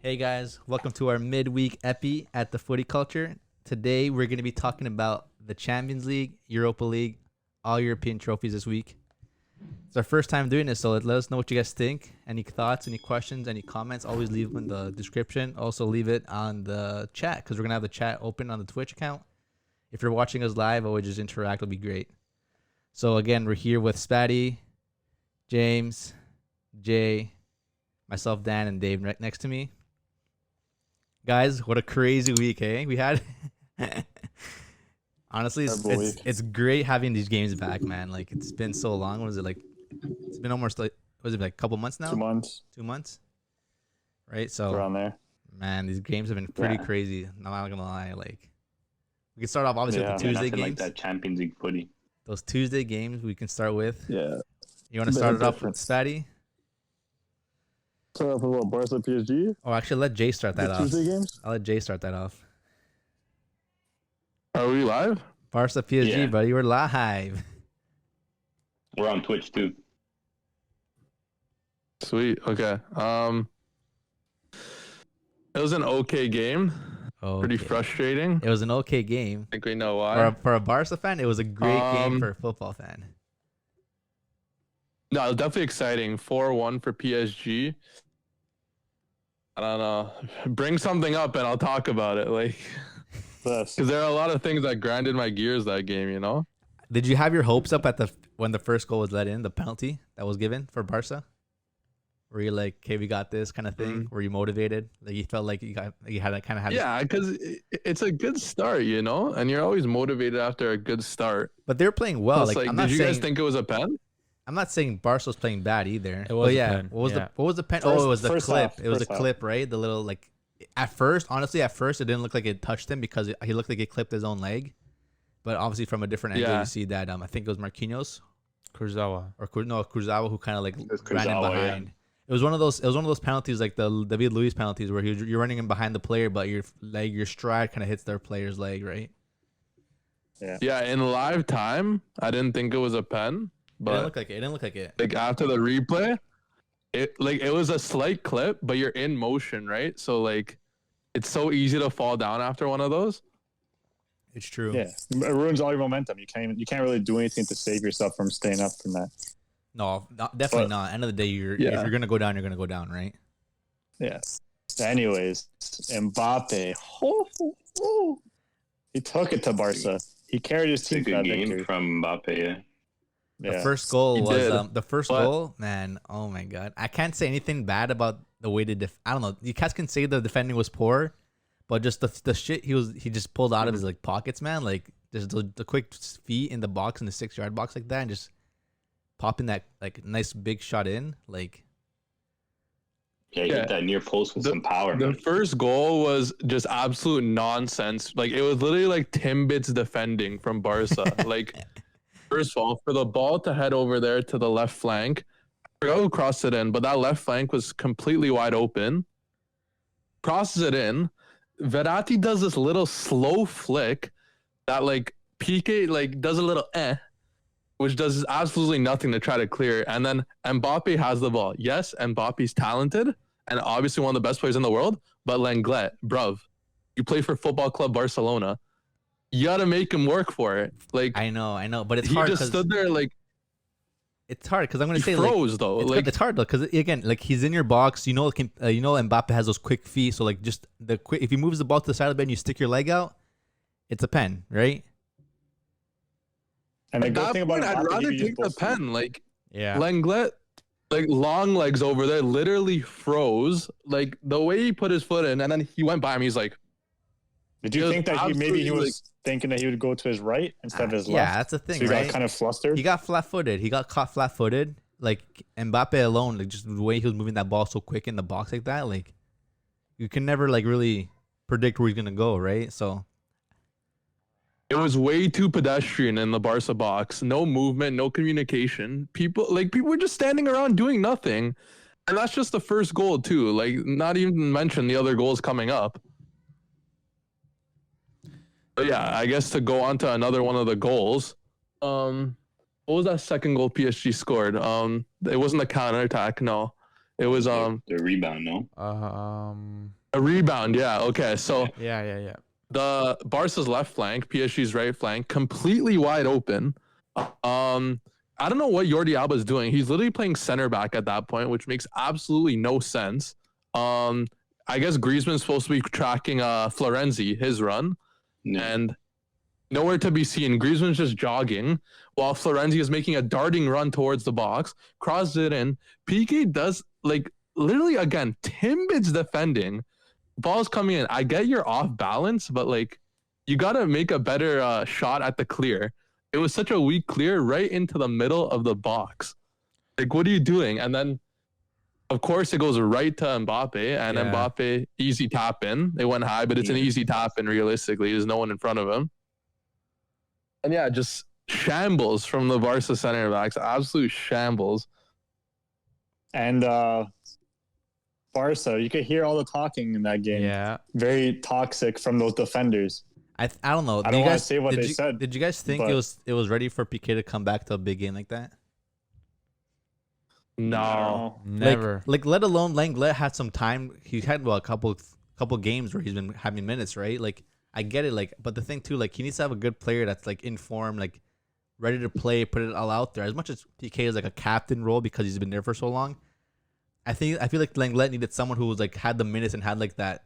Hey guys, welcome to our midweek epi at the Footy Culture. Today we're going to be talking about the Champions League, Europa League, all European trophies this week. It's our first time doing this, so let us know what you guys think. Any thoughts, any questions, any comments, always leave them in the description. Also leave it on the chat because we're going to have the chat open on the Twitch account. If you're watching us live, always just interact. It'll be great. So again, we're here with Spatty, James, Jay, myself, Dan, and Dave right next to me. Guys, what a crazy week, eh? We had honestly, it's great having these games back, man. Like it's been so long. What was it like? It's been almost like was it like a couple months now? 2 months. 2 months, right? So around there. Man, these games have been pretty crazy. I'm not gonna lie. Like we can start off obviously with the Tuesday games. Like that Champions League footy. Those Tuesday games we can start with. Yeah. You want to start it off with Spatty? Start off with what, Barca PSG? Oh, actually, let Jay start that off. Tuesday games? I'll let Jay start that off. Are we live? Barca PSG, buddy. We're live. We're on Twitch too. Sweet. Okay. It was an okay game. Pretty frustrating. It was an okay game. I think we know why. For a Barca fan, it was a great game for a football fan. No, it was definitely exciting. 4-1 for PSG. I don't know. Bring something up and I'll talk about it. Like, because there are a lot of things that grinded my gears that game, you know? Did you have your hopes up at when the first goal was let in, the penalty that was given for Barca? Were you like, okay, we got this kind of thing? Were you motivated? Like you felt like you had to kind of have. Yeah, because it's a good start, you know, and you're always motivated after a good start. But they're playing well. Like, did you guys think it was a pen? I'm not saying Barca was playing bad either. It was a pen. What was the pen? Oh, it was the clip. It was a clip, right? The little like. At first, honestly, it didn't look like it touched him because he looked like it clipped his own leg. But obviously, from a different angle, you see that I think it was Marquinhos, Kurzawa, who kind of like ran in behind. Yeah. It was one of those penalties like the David Luiz penalties where you're running in behind the player, but your stride kind of hits their player's leg, right? Yeah. Yeah. In live time, I didn't think it was a pen, but it didn't look like it. Like after the replay, it was a slight clip, but you're in motion, right? So like, it's so easy to fall down after one of those. It's true. Yeah, it ruins all your momentum. You can't really do anything to save yourself from staying up from that. No, definitely not. End of the day, if you're gonna go down, you're gonna go down, right? Yeah. Anyways, Mbappe, he took it to Barca. He carried his team to that victory. From Mbappe. The first goal was the first goal, man. Oh my god, I can't say anything bad about the way to I don't know. You guys can say the defending was poor, but just the shit he just pulled out of his like pockets, man. Like just the quick feet in the box in the 6-yard box like that, and just popping that like nice big shot in, like. Yeah, he hit that near post with some power. The first goal was just absolute nonsense. Like it was literally like Timbits defending from Barca. Like. First of all, for the ball to head over there to the left flank, I forgot who crossed it in, but that left flank was completely wide open. Crosses it in. Verratti does this little slow flick that like Piqué like does a little which does absolutely nothing to try to clear. And then Mbappe has the ball. Yes, Mbappe's talented and obviously one of the best players in the world, but Lenglet, bruv, you play for Football Club Barcelona. You gotta make him work for it. Like I know, but it's hard. He just stood there like. It's hard because I'm gonna say froze like, though. It's hard though because again, like he's in your box. Mbappe has those quick feet. So like just if he moves the ball to the side of the bed and you stick your leg out, it's a pen, right? And the good thing about I'd rather take the pen. Like Lenglet, like long legs over there, literally froze. Like the way he put his foot in, and then he went by him. He's like. Did you think that he was thinking that he would go to his right instead of his left? Yeah, that's the thing, so he right? got kind of flustered. He got flat-footed. He got caught flat-footed. Like Mbappe alone, like just the way he was moving that ball so quick in the box like that, like you can never like really predict where he's gonna go, right? So it was way too pedestrian in the Barca box. No movement, no communication. People were just standing around doing nothing, and that's just the first goal too. Like not even mention the other goals coming up. But yeah, I guess to go on to another one of the goals. What was that second goal PSG scored? It wasn't a counter attack, no. It was the rebound, no. A rebound, yeah. Okay, so Yeah. the Barca's left flank, PSG's right flank, completely wide open. I don't know what Jordi Alba is doing. He's literally playing center back at that point, which makes absolutely no sense. I guess Griezmann's supposed to be tracking Florenzi, his run, and nowhere to be seen. Griezmann's just jogging while Florenzi is making a darting run towards the box, crosses it in. PK does like literally again, Timbits defending. Ball's coming in. I get you're off balance, but like you gotta make a better shot at the clear. It was such a weak clear right into the middle of the box. Like, what are you doing? And then, of course, it goes right to Mbappe, and Mbappe, easy tap in. It went high, but it's an easy tap in realistically. There's no one in front of him. And yeah, just shambles from the Barca center backs. Absolute shambles. And Barca, you could hear all the talking in that game. Yeah. Very toxic from those defenders. I don't know. I don't want to say what they said. Did you guys think it was ready for Piqué to come back to a big game like that? No, never. Like let alone Lenglet had some time. He had a couple games where he's been having minutes, right? Like I get it, like, but the thing too, like he needs to have a good player that's like in form, like ready to play, put it all out there. As much as Piqué is like a captain role because he's been there for so long, I feel like Lenglet needed someone who was like had the minutes and had like that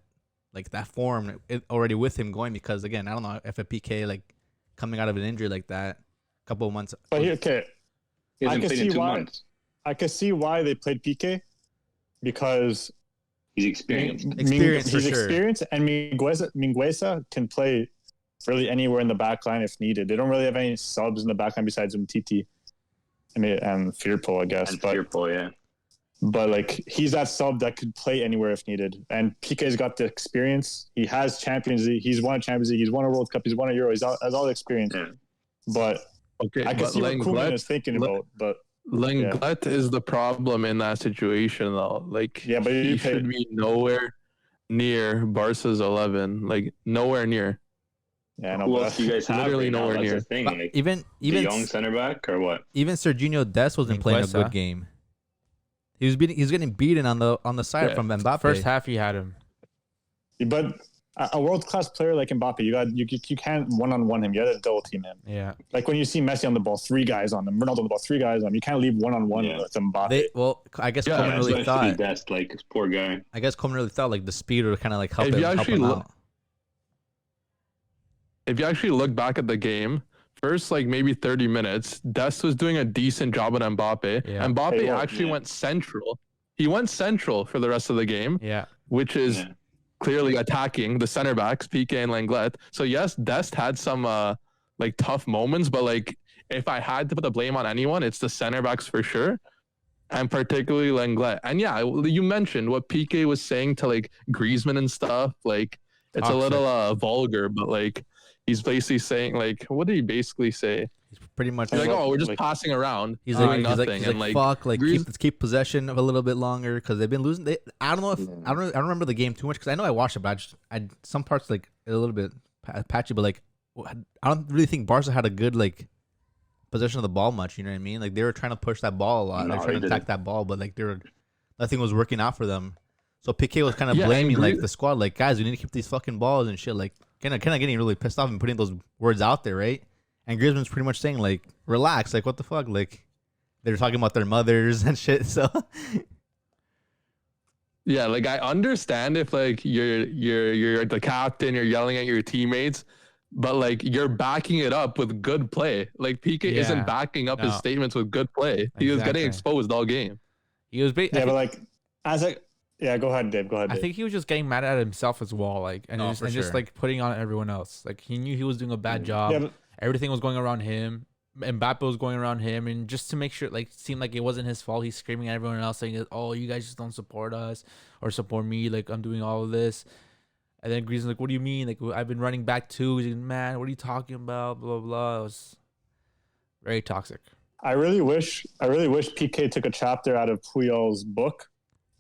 form already with him going, because again, I don't know if a PK like coming out of an injury like that a couple of months. But here, okay, He hasn't played in 2 months. I can see why they played PK, because He's experienced. He's experienced, and Mingueza can play really anywhere in the back line if needed. They don't really have any subs in the back line besides Umtiti and Firpo, I guess. Firpo, yeah. But like he's that sub that could play anywhere if needed. And PK's got the experience. He has Champions League. He's won a Champions League. He's won a World Cup. He's won a Euro. He has all the experience. Yeah. But I can see what Koeman is thinking about. But Lenglet is the problem in that situation, though. Like, but he should be nowhere near Barca's 11. Like, nowhere near. Yeah, no, who else do you guys have? Literally right nowhere now? near. That's the thing. Like, even the young center back or what? Even Serginho Dest wasn't playing a good game. He was getting beaten on the side from Mbappe. First half he had him. But a world class player like Mbappe, you can't one-on-one him. You got to double team him. Yeah. Like when you see Messi on the ball, 3 guys on him. Ronaldo on the ball, 3 guys on him. You can't leave one-on-one with Mbappe. I guess Koeman really thought. That's like this poor guy. I guess Koeman really thought like the speed would kind of like help him out. If you actually look back at the game, first like maybe 30 minutes, Dest was doing a decent job at Mbappe. Yeah. Mbappe actually went central. He went central for the rest of the game. Yeah. Which is clearly attacking the center backs, Piqué and Lenglet. So yes, Dest had some like tough moments, but like if I had to put the blame on anyone, it's the center backs for sure. And particularly Lenglet. And yeah, you mentioned what Piqué was saying to like Griezmann and stuff. Like it's a little vulgar, but like he's basically saying like, what did he basically say? He's pretty much like, oh, we're just passing around. He's doing like, nothing. He's like, fuck, like let's keep possession of a little bit longer because they've been losing. I don't know if I don't remember the game too much because I know I watched it, but I some parts like a little bit patchy, but like I don't really think Barca had a good like possession of the ball much. You know what I mean? Like they were trying to push that ball a lot. They're trying to attack that ball, but like nothing was working out for them. So Piqué was kind of blaming like the squad, like guys, we need to keep these fucking balls and shit. Like kind of getting really pissed off and putting those words out there, right? And Griezmann's pretty much saying like, relax, like what the fuck, like they're talking about their mothers and shit. So yeah, like I understand if like you're the captain, you're yelling at your teammates, but like you're backing it up with good play. Like Piqué isn't backing up his statements with good play. He was getting exposed all game. He was but like as a go ahead, Dave. Go ahead, Dave. I think he was just getting mad at himself as well, like just like putting on everyone else. Like he knew he was doing a bad job. Yeah, everything was going around him. Mbappe was going around him, and just to make sure, like, it seemed like it wasn't his fault. He's screaming at everyone else, saying, "Oh, you guys just don't support us or support me. Like I'm doing all of this." And then Griezmann's like, "What do you mean? Like I've been running back too." He's like, "Man, what are you talking about?" Blah blah. It was very toxic. I really wish PK took a chapter out of Puyol's book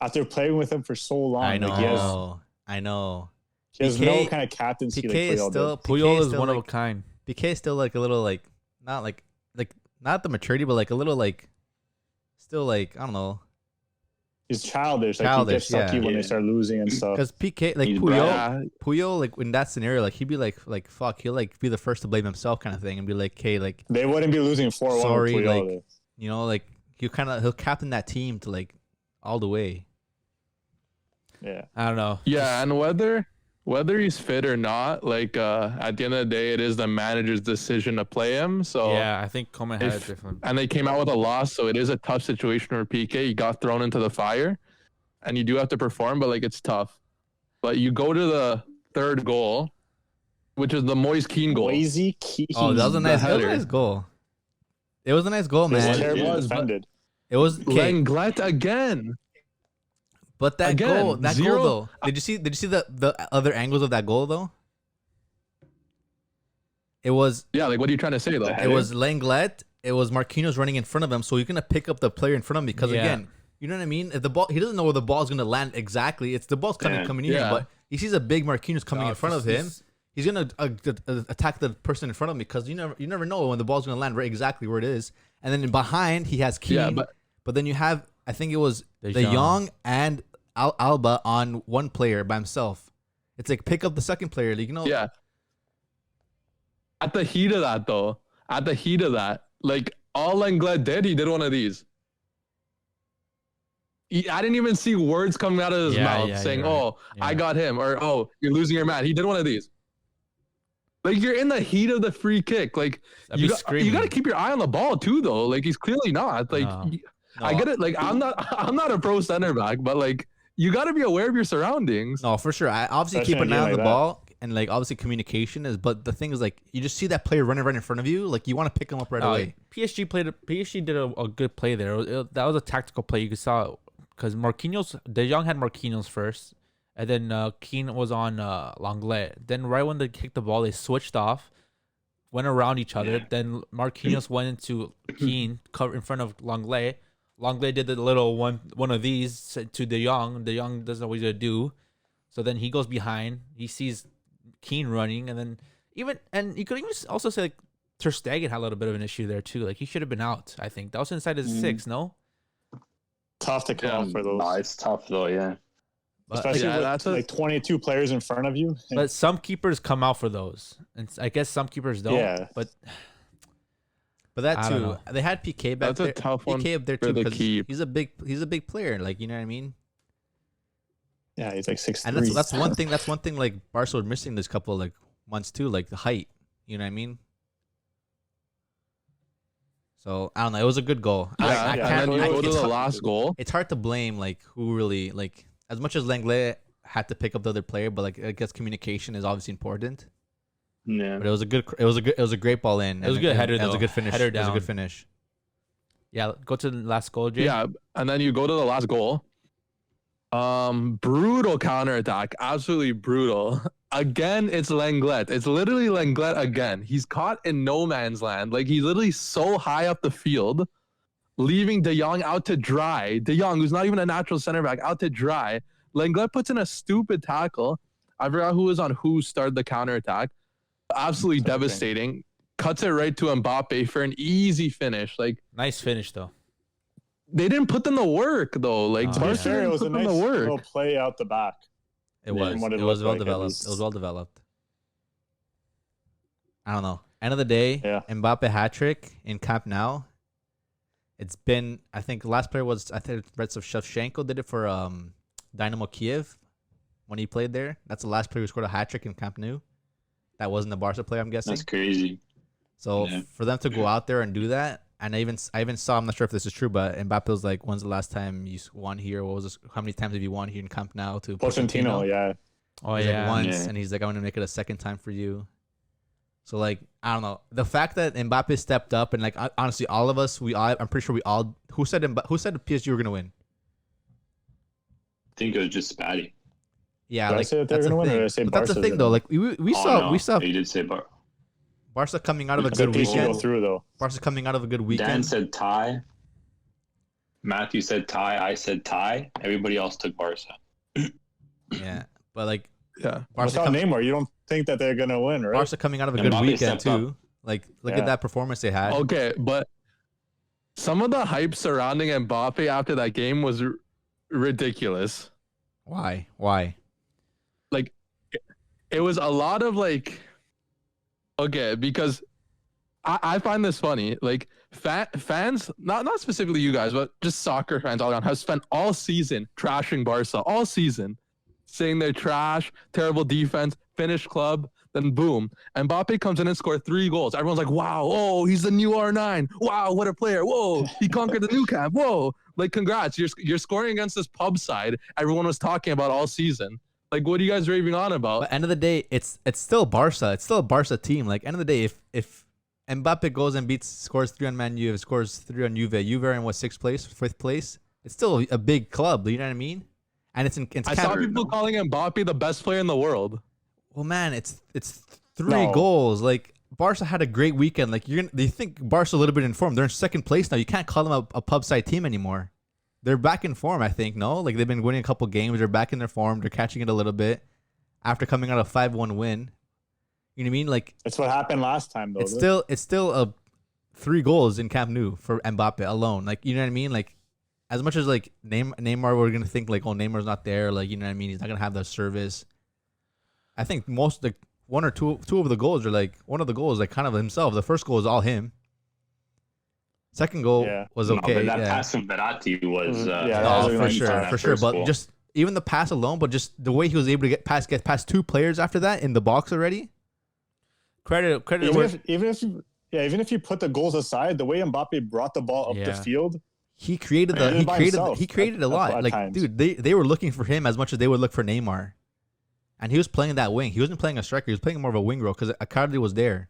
after playing with him for so long. I know. He has no kind of captaincy. PK like Puyol is one of a kind. PK is still like a little like not the maturity, but like a little like still like I don't know. he's childish. Like Childish, he gets sucky yeah. when they start losing and stuff. Because PK, like He's Puyol, like in that scenario, like he'd be like fuck, he'll like be the first to blame himself, kind of thing, and be like, hey, like They wouldn't be losing 4-1 with sorry, Puyol. like you know, like he'll captain that team to like all the way. Yeah, I don't know. Yeah, and whether he's fit or not, like at the end of the day, it is the manager's decision to play him. So Yeah, I think Coleman had a different. and they came out with a loss, so it is a tough situation for PK. He got thrown into the fire, and you do have to perform, but like it's tough. But you go to the third goal, which is the Moise Keane goal. Moise Keane. Oh, that was a nice goal. It was a nice goal, It was man. terribly was, defended. It was okay. Lenglet again. But that Again, goal, zero- though. Did you see the other angles of that goal though? It was Yeah, like what are you trying to say though? it was Lenglet. It was Marquinhos running in front of him, so you're gonna pick up the player in front of him because Yeah. again, you know what I mean. If the ball, he doesn't know where the ball's gonna land exactly. It's the ball's coming in, Yeah. but he sees a big Marquinhos coming in front of him. He's gonna attack the person in front of him because you never know when the ball's gonna land right exactly where it is. And then behind he has Keane, Yeah, but then you have I think it was De De Jong. Jong and Alba on one player by himself. It's like pick up the second player, like, you know. Yeah. At the heat of that, like all Lenglet did, he did one of these. I didn't even see words coming out of his mouth saying, you're right. "Oh, Yeah. I got him," or "Oh, you're losing your man." He did one of these. Like you're in the heat of the free kick. Like I'd you be got screaming. to keep your eye on the ball too, though. Like he's clearly not. Like No. I get it. Like I'm not a pro center back, but like you got to be aware of your surroundings. No, for sure. I obviously Especially keep an in a eye game on like the that. ball and like obviously communication is. But the thing is like you just see that player running right in front of you, like you want to pick him up right away. PSG did a good play there. That was a tactical play. You could saw because De Jong had Marquinhos first, and then Keane was on Lenglet. Then right when they kicked the ball, they switched off, went around each other. Yeah. Then Marquinhos went into Keane, cover in front of Lenglet. Lenglet did the little one of these to De Jong. De Jong doesn't know what he's gonna do, so then he goes behind. He sees Keane running, and then you could even also say like Ter Stegen had a little bit of an issue there too. Like he should have been out. I think that was inside his 6. No. Tough to call for those. No, it's tough though. Yeah. Especially with like 22 players in front of you. But some keepers come out for those, and I guess some keepers don't. Yeah. But that I don't too, know. they had PK back That's a there. tough one PK up there for too the because keep. he's a big player. Like you know what I mean. Yeah, he's like 6'3". And that's one thing. That's one thing. Like Barca was missing this couple like months too. Like the height. You know what I mean. So I don't know. It was a good goal. I And can't. then you go to it's the hard- last goal. It's hard to blame like who really like as much as Lenglet had to pick up the other player, but like I guess communication is obviously important. Yeah. But it was a great ball in. It was a and good header, It was a though. good finish. Header It was a down. good finish. yeah, go to the last goal, Jay. Yeah, and then you go to the last goal. Brutal counterattack. Absolutely brutal. Again, it's Lenglet. It's literally Lenglet again. He's caught in no man's land. Like he's literally so high up the field, leaving De Jong out to dry. De Jong, who's not even a natural center back, out to dry. Lenglet puts in a stupid tackle. I forgot who was on who started the counterattack. Absolutely devastating. Cuts it right to Mbappe for an easy finish. Like Nice finish though. they didn't put in the work though. Like Oh, To be Barca fair, it didn't was a put in nice the work. little play out the back. It Yeah, was. what It it was looked well like, at developed. least. It was well developed. I don't know. End of the day, Yeah. Mbappe hat trick in Camp Nou. It's been. I think the last player was. I think Shevchenko did it for Dynamo Kiev when he played there. That's the last player who scored a hat trick in Camp Nou. That wasn't the Barca player, I'm guessing. That's crazy. So Yeah. for them to go out there and do that, and I even saw, I'm not sure if this is true, but Mbappe was like, "When's the last time you won here? What was this? How many times have you won here in Camp Nou?" To Pochettino, yeah. Oh He's like, yeah. once, Yeah. and he's like, "I want to make it a second time for you." So like, I don't know, the fact that Mbappe stepped up and like honestly, all of us, I'm pretty sure we all who said PSG were gonna win. I think it was just Spatty. Yeah, Did I like say that they were that's the gonna win, or thing. did I say But that's the Barca's thing gonna though. win? Like we Oh, saw no, we saw He did say Bar. Barca coming out of a I good said PSG PSG go weekend. through though. Barca coming out of a good Dan weekend. said tie. Matthew said tie. I said tie. Everybody else took Barca. Yeah, but like Yeah. Barca, Without Neymar, you don't think that they're gonna win, right? Barca coming out of a And good Mbappe weekend stepped up. too. Like look Yeah. at that performance they had. Okay, but some of the hype surrounding Mbappe after that game was ridiculous. Why? Why? Like, it was a lot of like, okay, because I find this funny. Like, fans, not specifically you guys, but just soccer fans all around, have spent all season trashing Barca, all season, saying they're trash, terrible defense, finished club. Then boom, Mbappe comes in and scored 3 goals. Everyone's like, wow, oh, he's the new R9. Wow, what a player. Whoa, he conquered the new camp. Whoa, like, congrats. You're scoring against this pub side everyone was talking about all season. Like, what are you guys raving on about? But end of the day, it's still Barca. It's still a Barca team. Like, end of the day, if Mbappe goes and scores 3 on Man U, scores 3 on Juve are in what, 6th place, 5th place? It's still a big club. You know what I mean? And it's I saw people calling Mbappe the best player in the world. Well, man, it's 3 goals. Like, Barca had a great weekend. Like, they think Barca a little bit in form. They're in 2nd place now. You can't call them a pub side team anymore. They're back in form, I think. No, like, they've been winning a couple games. They're back in their form. They're catching it a little bit after coming out a 5-1 win. You know what I mean? Like, it's what happened last time, though. It's still a 3 goals in Camp Nou for Mbappe alone. Like, you know what I mean? Like, as much as like Neymar, we're gonna think like, oh, Neymar's not there. Like, you know what I mean? He's not gonna have the service. I think most like one or two of the goals are like, one of the goals like kind of himself. The first goal is all him. Second goal was okay. But that pass from Verratti was for sure. But goal. Just even the pass alone, but just the way he was able to get past 2 players after that in the box already. Credit. Even if you put the goals aside, the way Mbappe brought the ball up the field, he created a lot. Like, times. Dude, they were looking for him as much as they would look for Neymar. And he was playing that wing. He wasn't playing a striker. He was playing more of a wing role because Icardi was there.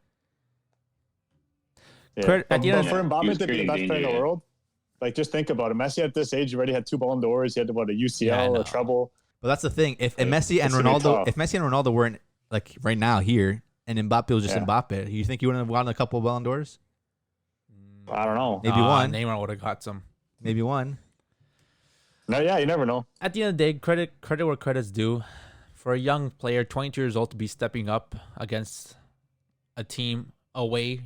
Yeah. But for Mbappe to be the best player in the world, like, just think about it. Messi at this age, he already had 2 Ballon d'Ors. He had a UCL, a treble. But that's the thing. If Messi and Ronaldo weren't like right now here, and Mbappe was just Mbappe, you think he wouldn't have won a couple of Ballon d'Ors? I don't know. Maybe one. Neymar would have got some. Maybe one. No, you never know. At the end of the day, credit where credit's due. For a young player, 22 years old, to be stepping up against a team away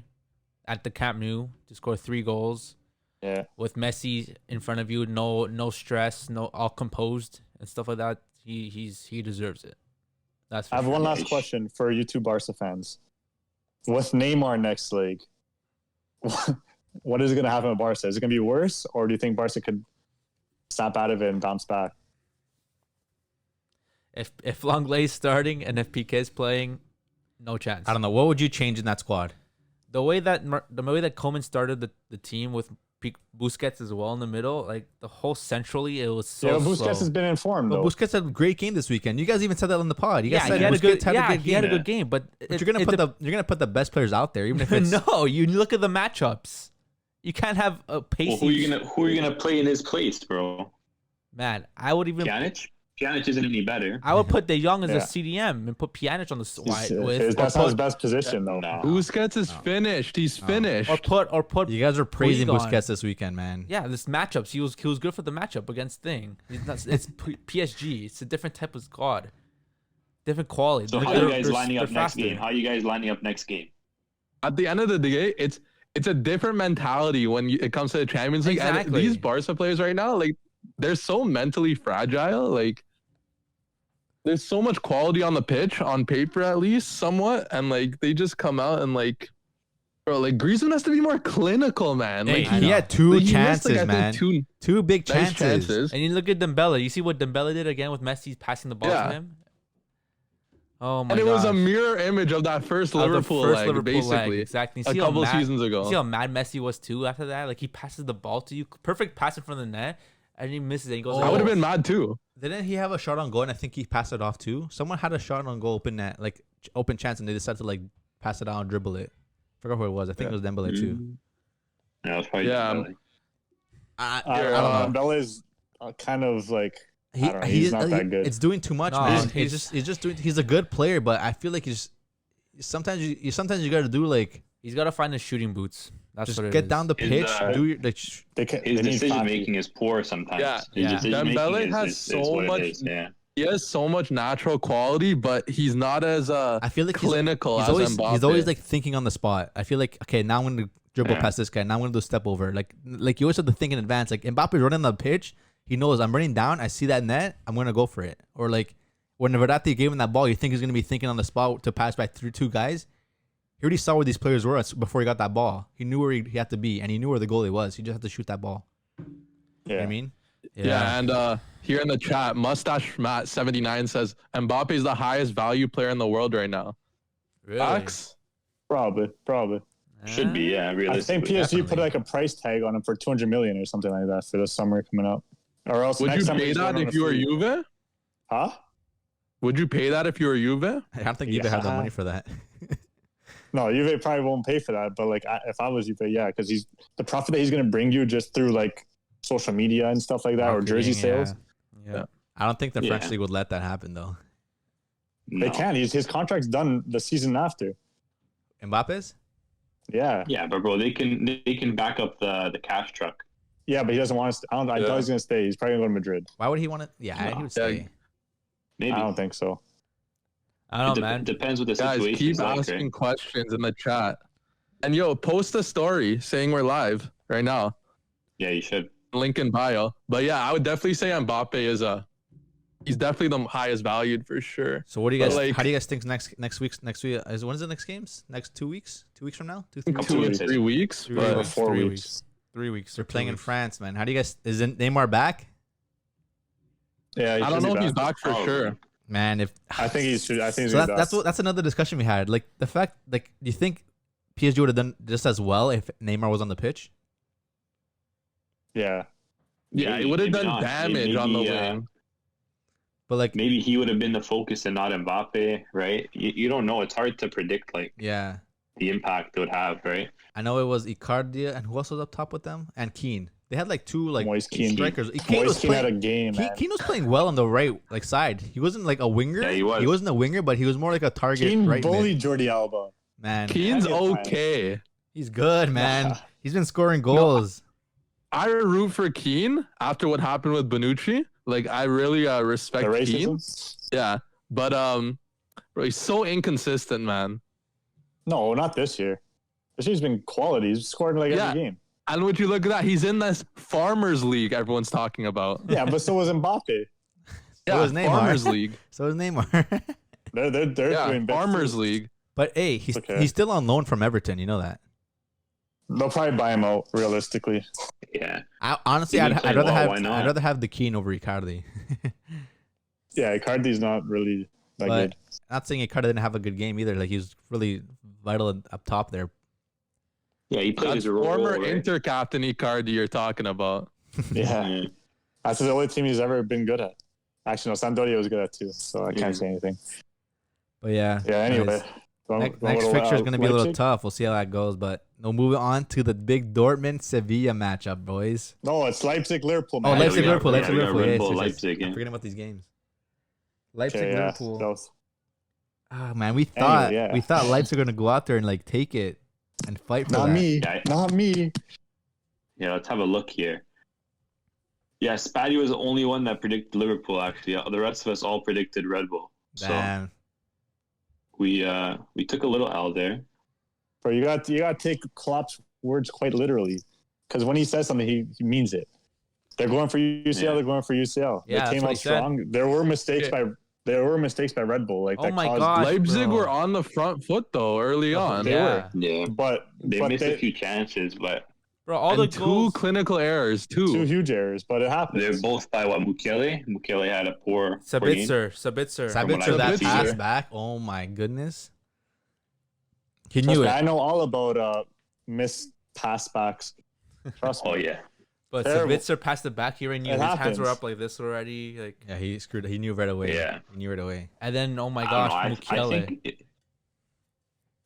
at the Camp Nou to score 3 goals. Yeah. With Messi in front of you, no stress, all composed and stuff like that. He deserves it. That's. I have one last question for you 2 Barca fans. With Neymar next league, what is going to happen with Barca? Is it going to be worse, or do you think Barca could snap out of it and bounce back? If Lenglet's starting and if Piqué's playing, no chance. I don't know. What would you change in that squad? The way that Koeman started the team with Busquets as well in the middle, like the whole centrally, it was so Busquets slow. has been informed though. But Busquets had a great game this weekend. You guys even said that on the pod. You guys said he had Busquets a good game, but you're gonna put the best players out there, even if it's no. You look at the matchups. You can't have a pacey. Well, who are you gonna play in his place, bro? Man, I would even Pjanic isn't any better. I would put De Jong as a CDM and put Pjanic on the side. That's not his best position, though. No. Busquets is finished. He's finished. Or put. You guys are praising Busquets this weekend, man. Yeah, this matchups. He was good for the matchup against Thing. It's PSG. It's a different type of squad, different quality. So how are you guys lining up next game? How are you guys lining up next game? At the end of the day, it's a different mentality when it comes to the Champions League. Exactly. And these Barca players right now, like, they're so mentally fragile. Like, there's so much quality on the pitch, on paper at least, somewhat, and like they just come out and like, bro, like Griezmann has to be more clinical, man. Like, he had 2 chances, missed, like, man. Two big chances. And you look at Dembele. You see what Dembele did again with Messi passing the ball to him. Oh my! And it was a mirror image of that first Liverpool leg, basically. Exactly. A couple seasons ago. You see how mad Messi was too after that? Like, he passes the ball to you, perfect pass in front of the net, and he misses it. He goes. I would have been mad too. Didn't he have a shot on goal? And I think he passed it off too. Someone had a shot on goal, open chance, and they decided to like pass it out and dribble it. I forgot who it was. I think it was Dembele too. Yeah, it was probably Dembele. I don't know. Dembele is kind of like. He's not that good. It's doing too much, man. He's a good player, but I feel like sometimes you got to do like. He's got to find his shooting boots. That's just what it get is. down the pitch. His decision making is poor sometimes. Dembele has so much. He has so much natural quality, but he's not as I feel like clinical as Mbappe. He's always like thinking on the spot. I feel like, okay, now I'm going to dribble past this guy. Now I'm going to do a step over. Like you always have to think in advance. Like Mbappe running on the pitch, He knows I'm running down. I see that net. I'm gonna go for it. Or like when Verratti gave him that ball, you think he's gonna be thinking on the spot to pass back through two guys. He already saw where these players were before he got that ball. He knew where he had to be, and he knew where the goalie was. He just had to shoot that ball. Yeah. You know what I mean? Yeah, and here in the chat, Mustache Matt 79 says Mbappe is the highest value player in the world right now. Really? Facts? Probably. Should be, yeah. I Realistically, think PSG definitely. put like a price tag on him for 200 million or something like that for the summer coming up. Or else Would you next summer pay he's that going on if a you were free. Juve? Huh? Would you pay that if you were Juve? I don't think Juve had the Yeah. money for that. No, Juve probably won't pay for that. But like, if I was Juve, yeah, because he's the profit that he's going to bring you just through like social media and stuff like that, or jersey sales. Yeah. I don't think the French Yeah. league would let that happen though. They no. can. His contract's done the season after. Mbappe's? Yeah, Yeah, but bro, they can back up the cash truck. yeah, but he doesn't want to. I thought he was going to stay. He's probably going to go to Madrid. Why would he want to? Yeah, he would stay. Maybe. I don't think so. I don't know, man. Depends what the Guys, situation keep is like, asking right? questions in the chat. And yo, post a story saying we're live right now. Yeah, you should. Link in bio. But yeah, I would definitely say Mbappe is he's definitely the highest valued for sure. So what do you But, guys? like- How do you guys think next week? Is when's the next games? Next 2 weeks? 2 weeks from now? 2 3 weeks? Couple 2 or weeks. 3 weeks. 3 But weeks, 4 3 weeks. 3 weeks. They're or 2 playing in weeks. France, man. How do you guys? Is Neymar back? Yeah, he I should don't be know if he's back. back for Oh, sure. Man, if I think he's. I think he's so, gonna be back. that's another discussion we had. Like the fact, like, do you think PSG would have done just as well if Neymar was on the pitch? Yeah. Yeah, Maybe, he would have maybe done not. damage on the Maybe, wing. But like, Maybe he would have been the focus and not Mbappe, right? You don't know. It's hard to predict like yeah, the impact it would have, right? I know it was Icardi and who else was up top with them? And Keane. They had like two like Moise Kean. strikers. Keane was Moise Kean had a playing. game, man. Keane was playing well on the right like side. He wasn't like a winger. Yeah, he was. He wasn't a winger, but he was more like a target Kean right mid. bullied Jordi Alba. Man, Keane's Plenty of time. okay. he's good, man. Yeah. He's been scoring goals. I root for Keane after what happened with Bonucci. Like I really The respect Keane. racism? Yeah, but bro, he's so inconsistent, man. No, not this year. This year's been quality. He's scored like Yeah. every game. And would you look at that? He's in this Farmers League everyone's talking about. Yeah, but so was Mbappe. Yeah, was Neymar. Farmers League. So is Neymar. They're Yeah, doing bits Farmers too. League. But hey, he's Okay. he's still on loan from Everton. You know that. They'll probably buy him out realistically. Yeah. Honestly, He I'd played rather well, have why not? I'd rather have the Keane over Icardi. Yeah, Icardi's not really that But good. not saying Icardi didn't have a good game either. Like he was really vital up top there. Yeah, he played That's his role. former Right? Inter captain Icardi you're talking about. Yeah, Yeah. that's the only team he's ever been good at. Actually, no, Sampdoria was good at too, so I can't Mhm. say anything. But yeah. Yeah, anyway. guys, next fixture is gonna be a little tough. We'll see how that goes. But no, moving on to the big Dortmund Sevilla matchup, boys. No, it's Leipzig Liverpool. Oh, Man. Leipzig, we got- Liverpool, yeah, Leipzig, we got Liverpool. Red Yes, Bull, yes, yes. Leipzig, yeah. I'm forgetting about these games. Leipzig, Okay, yeah. Liverpool. That was- Ah, man, we thought yeah. we thought Leipzig were gonna go out there and like take it and fight for Not that. me. Yeah. Not me. Yeah, let's have a look here. Yeah, Spatty was the only one that predicted Liverpool. Actually, the rest of us all predicted Red Bull. So Damn. we took a little L there. Bro, you got to take Klopp's words quite literally, because when he says something, he means it. They're going for UCL. Yeah. They're going for UCL. Yeah, they that's came what out he said. strong. There were mistakes Okay. by Red Bull. Like Oh that my caused, God. Leipzig bro. were on the front foot though early on. They were. Yeah, But they but missed they, a few chances, but Bro, all And the two goals. clinical errors two too. huge errors, but it happens. they're both by what Mukele. Mukele had a poor game. Sabitzer. Sabitzer, that Sabitzer. pass back. Oh my goodness. He Trust knew me, it. I know all about missed pass backs. Trust me. Oh yeah, But Terrible. Sabitzer passed it back here and knew It his hands were happens. up like this already. Like, Yeah, he screwed. He knew right away. Yeah. He knew right away. and then oh my I don't gosh, know. I Mukiele. think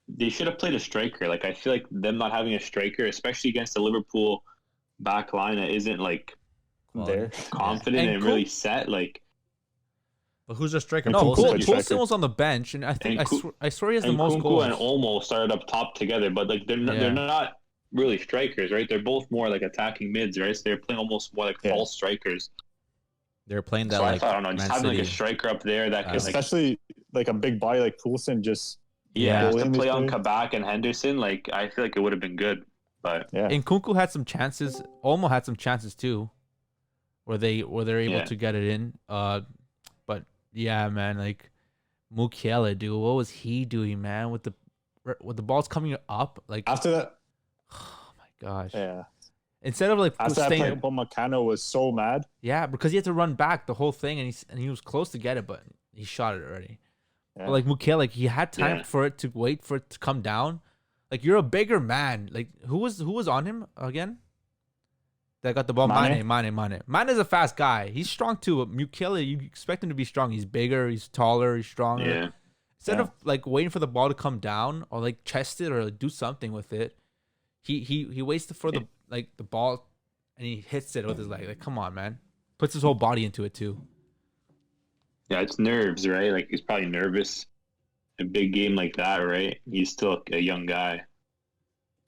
they should have played a striker. Like I feel like them not having a striker, especially against the Liverpool back line that isn't like There. confident And and really set. Like But who's the striker? And No, Poulsen Poulsen? played striker. Poulsen was on the bench, and I think And I swear he has the and most Kunku goals. and Olmo started up top together, but like they're Yeah. not really strikers, right? They're both more like attacking mids, right? So they're playing almost more like Yeah. false strikers. They're playing that So like I thought, I don't know, just Man having like a City. striker up there that can like Especially like a big body like Poulsen just yeah, Yeah. just to Williams play on play. Kabak and Henderson. Like I feel like it would have been good, but yeah. And Kunku had some chances. Olmo had some chances too. where they're able to get it in. But yeah, man, like Mukiele, dude, what was he doing, man? With the balls coming up, like after that. Oh my gosh. Yeah. Instead of like after that play, Upamecano was so mad. Yeah, because he had to run back the whole thing, and he was close to get it, but he shot it already. Yeah. But like Mukiele, like he had time for it to wait for it to come down. Like you're a bigger man. Like who was on him again? That got the ball. Mane. Mane is a fast guy. He's strong too. But Mukiele, you expect him to be strong. He's bigger. He's taller. He's stronger. Yeah. Instead of like waiting for the ball to come down or like chest it or like, do something with it, he waits for the ball, and he hits it with his leg. Like, come on, man. Puts his whole body into it too. Yeah, it's nerves, right? Like he's probably nervous. A big game like that, right? He's still a young guy.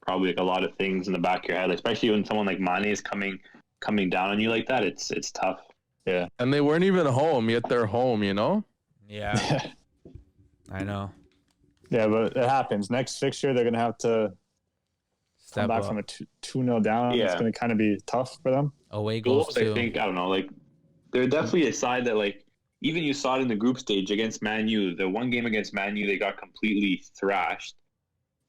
Probably like a lot of things in the back of your head, especially when someone like Mane is coming down on you like that. It's tough. Yeah. And they weren't even home, yet they're home, you know? Yeah. I know. Yeah, but it happens. Next fixture, they're going to have to come back from a 2-0 down. Yeah. It's going to kind of be tough for them. Away goals too. I think, I don't know, like they're definitely a side that like even you saw it in the group stage against Man U. The one game against Man U, they got completely thrashed.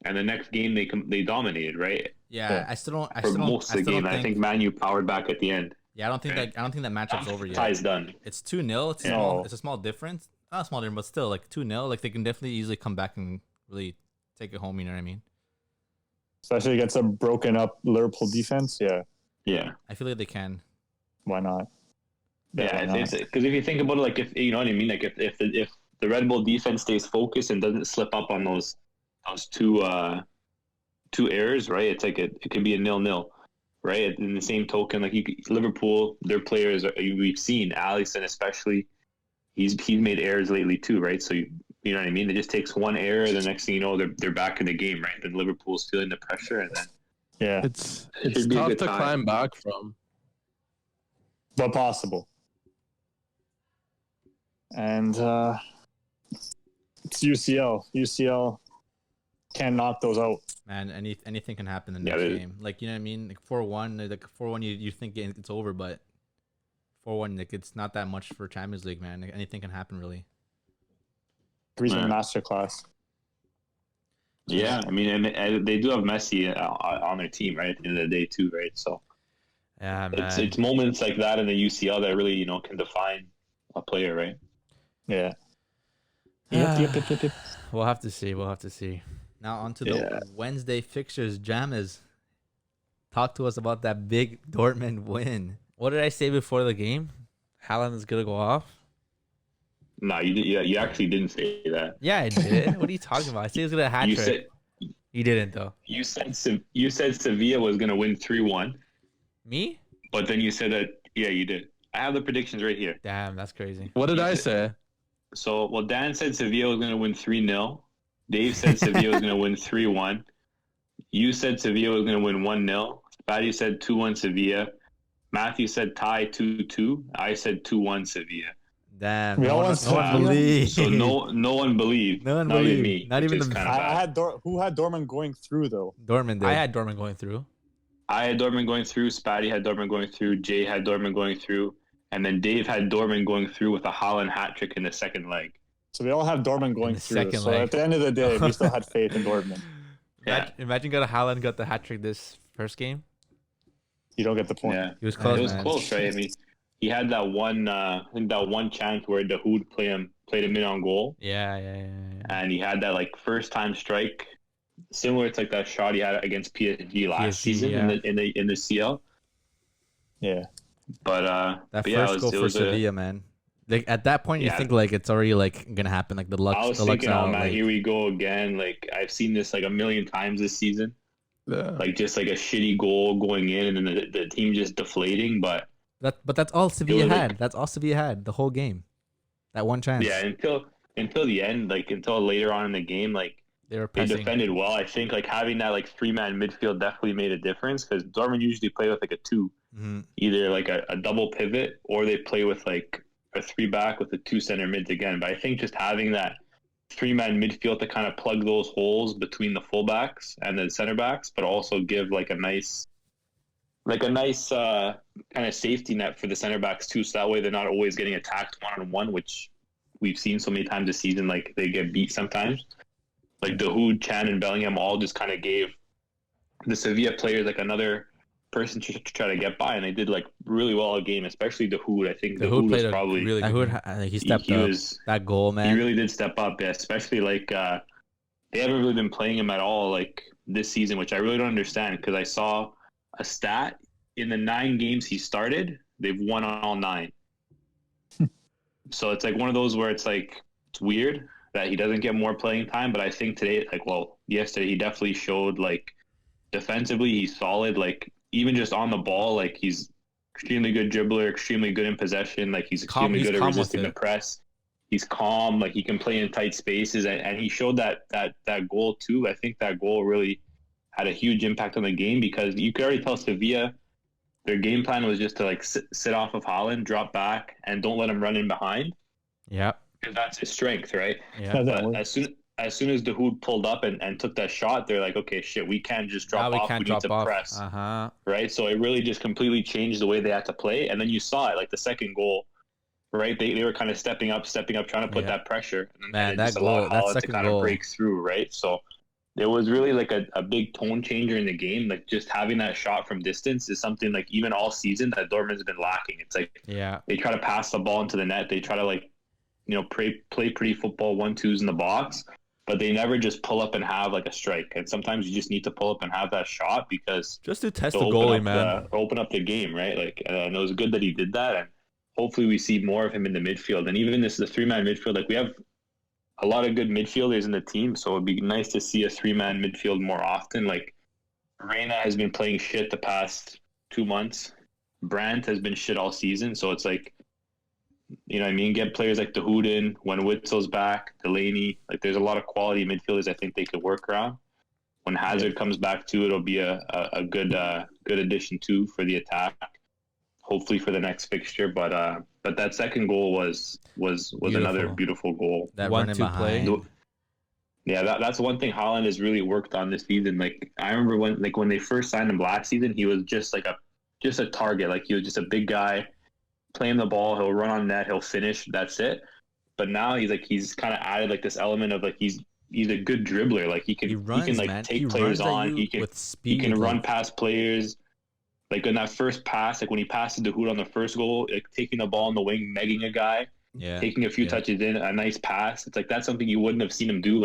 And the next game they dominated, right? Yeah, I still don't. For most of the game, I think Man U powered back at the end. Yeah, I don't think that matchup's over yet. Tie's done. It's 2-0. It's a small difference. Not a small difference, but still like 2-0. Like they can definitely easily come back and really take it home. You know what I mean? Especially against a broken up Liverpool defense. Yeah. Yeah. I feel like they can. Why not? Yeah, because if you think about it, like if you know what I mean, like if the Red Bull defense stays focused and doesn't slip up on those two errors, right? It's like it could be a 0-0, right? In the same token, like Liverpool, their players we've seen Alisson especially. He's made errors lately too, right? So you know what I mean. It just takes one error, the next thing you know, they're back in the game, right? Then Liverpool's feeling the pressure, and then it's tough to climb back from, but possible. And it's UCL. UCL can knock those out. Man, anything can happen in the next game. Like, you know what I mean? Like 4-1, like 4-1, you think it's over, but 4-1, like it's not that much for Champions League, man. Like, anything can happen, really. Griezmann masterclass. Yeah, I mean, and they do have Messi on their team, right? At the end of the day, too, right? So yeah, man. It's moments like that in the UCL that really can define a player, right? Yeah. We'll have to see. Now on to the Wednesday fixtures. Jammers, talk to us about that big Dortmund win. What did I say before the game? Haaland is gonna go off. No, you actually didn't say that. Yeah, I did. What are you talking about? I said he was gonna hat trick. You didn't though. You said Sevilla was gonna win 3-1. Me? But then you said that. Yeah, you did. I have the predictions right here. Damn, that's crazy. What did I say? So, Dan said Sevilla was gonna win 3-0. Dave said Sevilla was gonna win 3-1. You said Sevilla was gonna win 1-0. Spatty said 2-1 Sevilla. Matthew said tie 2-2. I said 2-1 Sevilla. Damn. No one believed. So no one believed. No one Not believed. even me. Not even the. Who had Dortmund going through though? Dortmund did. I had Dortmund going through. I had Dortmund going through. Spatty had Dortmund going through. Jay had Dortmund going through. And then Dave had Dortmund going through with a Haaland hat trick in the second leg. So we all have Dortmund going through. Second so leg. at the end of the day, we still had faith in Dortmund. Yeah. Imagine Haaland got the hat trick this first game. You don't get the point. Yeah, He was close. It was close, right? I mean, he had that one. I think that one chance where Dahoud played him in on goal. Yeah. And he had that like first time strike, similar to like that shot he had against PSG last season in the CL. Yeah. But that first goal for Sevilla, man. Like at that point, you think like it's already like gonna happen. Like the luck. I was thinking, oh man, here we go again. Like I've seen this like a million times this season. Yeah. Like just like a shitty goal going in, and then the team just deflating. But that's all Sevilla had. Like, that's all Sevilla had the whole game. That one chance. Yeah, until the end, like until later on in the game, like they defended well. I think like having that like 3-man midfield definitely made a difference because Dortmund usually play with like a 2, either like a double pivot or they play with like a 3-back with the 2 center mids again. But I think just having that 3-man midfield to kind of plug those holes between the fullbacks and the center backs, but also give like a nice like a nice kind of safety net for the center backs too, so that way they're not always getting attacked one-on-one, which we've seen so many times this season. Like they get beat sometimes. Like Dahoud, Chan, and Bellingham all just kind of gave the Sevilla players like another person to try to get by, and they did like really well all game, especially Dahoud. I think Dahoud was probably really good. He stepped up. That goal, man. He really did step up, yeah, especially like they haven't really been playing him at all like this season, which I really don't understand, because I saw a stat in the 9 games he started, they've won all 9. So it's like one of those where it's like it's weird that he doesn't get more playing time, but I think today, like, well, yesterday he definitely showed like defensively he's solid, like even just on the ball, like he's extremely good dribbler, extremely good in possession, like he's extremely good at resisting the press. He's calm, like he can play in tight spaces, and he showed that goal too. I think that goal really had a huge impact on the game, because you could already tell Sevilla, their game plan was just to like sit off of Haaland, drop back, and don't let him run in behind. Yeah, because that's his strength, right? Yeah. But as soon as Dahoud pulled up and took that shot, they're like, okay, shit, we can't just drop off. We need to press. Right? So it really just completely changed the way they had to play. And then you saw it, like the second goal, right? They were kind of stepping up, trying to put that pressure. Man, that goal, that second kind of break through, right? So it was really like a big tone changer in the game. Like just having that shot from distance is something like even all season that Dortmund's been lacking. It's like they try to pass the ball into the net. They try to like, play pretty football 1-2s in the box, but they never just pull up and have like a strike. And sometimes you just need to pull up and have that shot, because just to test the goalie, man. Open up the game, right? Like, and it was good that he did that. And hopefully we see more of him in the midfield. And even the 3-man midfield, like we have a lot of good midfielders in the team, so it'd be nice to see a 3-man midfield more often. Like Reina has been playing shit the past 2 months. Brandt has been shit all season. So it's like, you know what I mean? Get players like Dahoud in when Witzel's back, Delaney. Like there's a lot of quality midfielders I think they could work around. When Hazard comes back too, it'll be a good addition too for the attack. Hopefully for the next fixture, but that second goal was another beautiful goal. That 1-2 play. Yeah, that's one thing Haaland has really worked on this season. Like I remember when they first signed him last season, he was just like a target. Like he was just a big guy playing the ball. He'll run on net. He'll finish. That's it. But now he's kind of added like this element of like he's a good dribbler. Like he can take players on. He can run past players. Like in that first pass, like when he passes Dahoud on the first goal, like taking the ball in the wing, megging a guy, taking a few touches in, a nice pass. It's like that's something you wouldn't have seen him do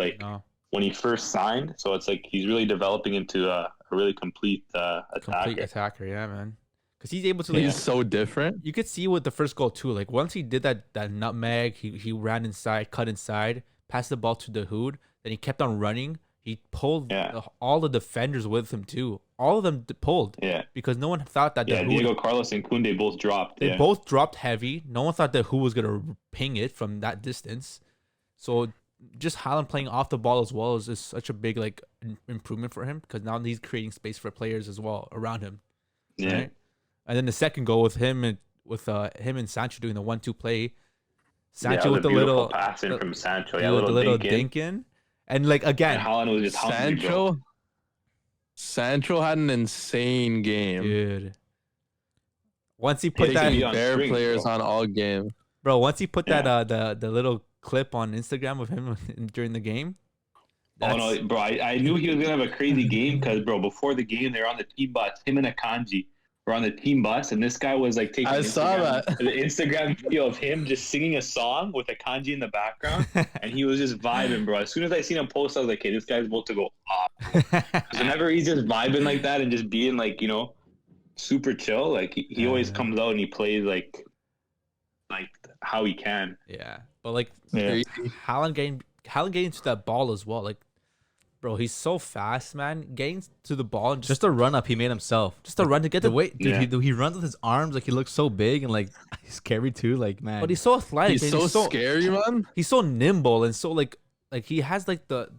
when he first signed. So it's like he's really developing into a really complete attacker, yeah, man. Because he's able to. He's so different. You could see with the first goal too. Like once he did that nutmeg, he ran inside, cut inside, passed the ball to Dahoud. Then he kept on running. He pulled all the defenders with him too. All of them pulled. Yeah. Because no one thought that. Yeah, Diego Carlos and Koundé both dropped. They both dropped heavy. No one thought that who was gonna ping it from that distance. So just Haaland playing off the ball as well is such a big like improvement for him, because now he's creating space for players as well around him. Yeah. Right? And then the second goal with him and Sancho doing the 1-2 play. Sancho with the little passing from Sancho, the little dink in. And like again, and Haaland was just hungry, Sancho had an insane game, dude. Once he put that players on all game, bro. Once he put that the little clip on Instagram of him during the game. Oh no, bro! I knew he was gonna have a crazy game because, bro, before the game they were on the team bus. Him and Akanji were on the team bus, and this guy was like taking the Instagram video of him just singing a song with Akanji in the background, and he was just vibing, bro. As soon as I seen him post, I was like, "Hey, this guy's about to go off." Because whenever he's just vibing like that and just being like, super chill, like he always comes out and he plays like how he can. Yeah, but like Haaland getting to that ball as well, like. Bro, he's so fast, man. Getting to the ball and just a run up he made himself. Just a run to get the weight, dude. He runs with his arms like he looks so big and like he's scary too, like man. But he's so athletic. He's so scary, man. He's so nimble and so like he has like the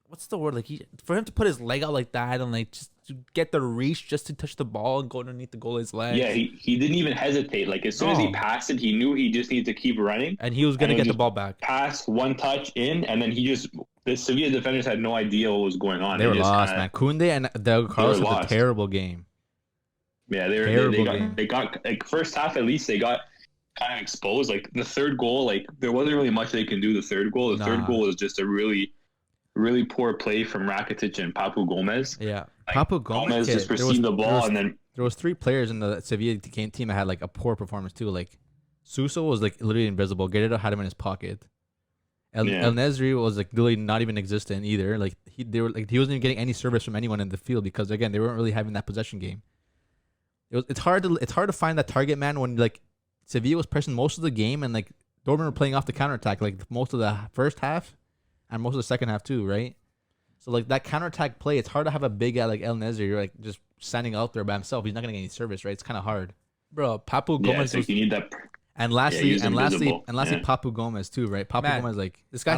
what's the word, like for him to put his leg out like that and like just to get the reach just to touch the ball and go underneath the goalie's legs. Yeah, he didn't even hesitate. Like as soon as he passed it, he knew he just needed to keep running, and he was gonna get the ball back. Pass, one touch in, and then the Sevilla defenders had no idea what was going on. They were lost, man. Koundé and Diego Carlos had a terrible game. Yeah, they got like first half at least they got kind of exposed. Like the third goal, like there wasn't really much they can do. The third goal third goal was just a really, really poor play from Rakitic and Papu Gomez. Yeah, like, Papu Gomez just received the ball and then there was 3 players in the Sevilla team that had like a poor performance too. Like Suso was like literally invisible. Guerrero had him in his pocket. El Nesri was like literally not even existent either. Like he wasn't even getting any service from anyone in the field because again they weren't really having that possession game. It's hard to find that target man when like Sevilla was pressing most of the game and like Dortmund were playing off the counterattack like most of the first half and most of the second half too, right? So like that counterattack play, it's hard to have a big guy like El Nesri like just standing out there by himself. He's not gonna get any service, right? It's kind of hard, bro. Papu Gomez. You need that. And lastly, Papu Gomez too, right? Papu Gomez, like this guy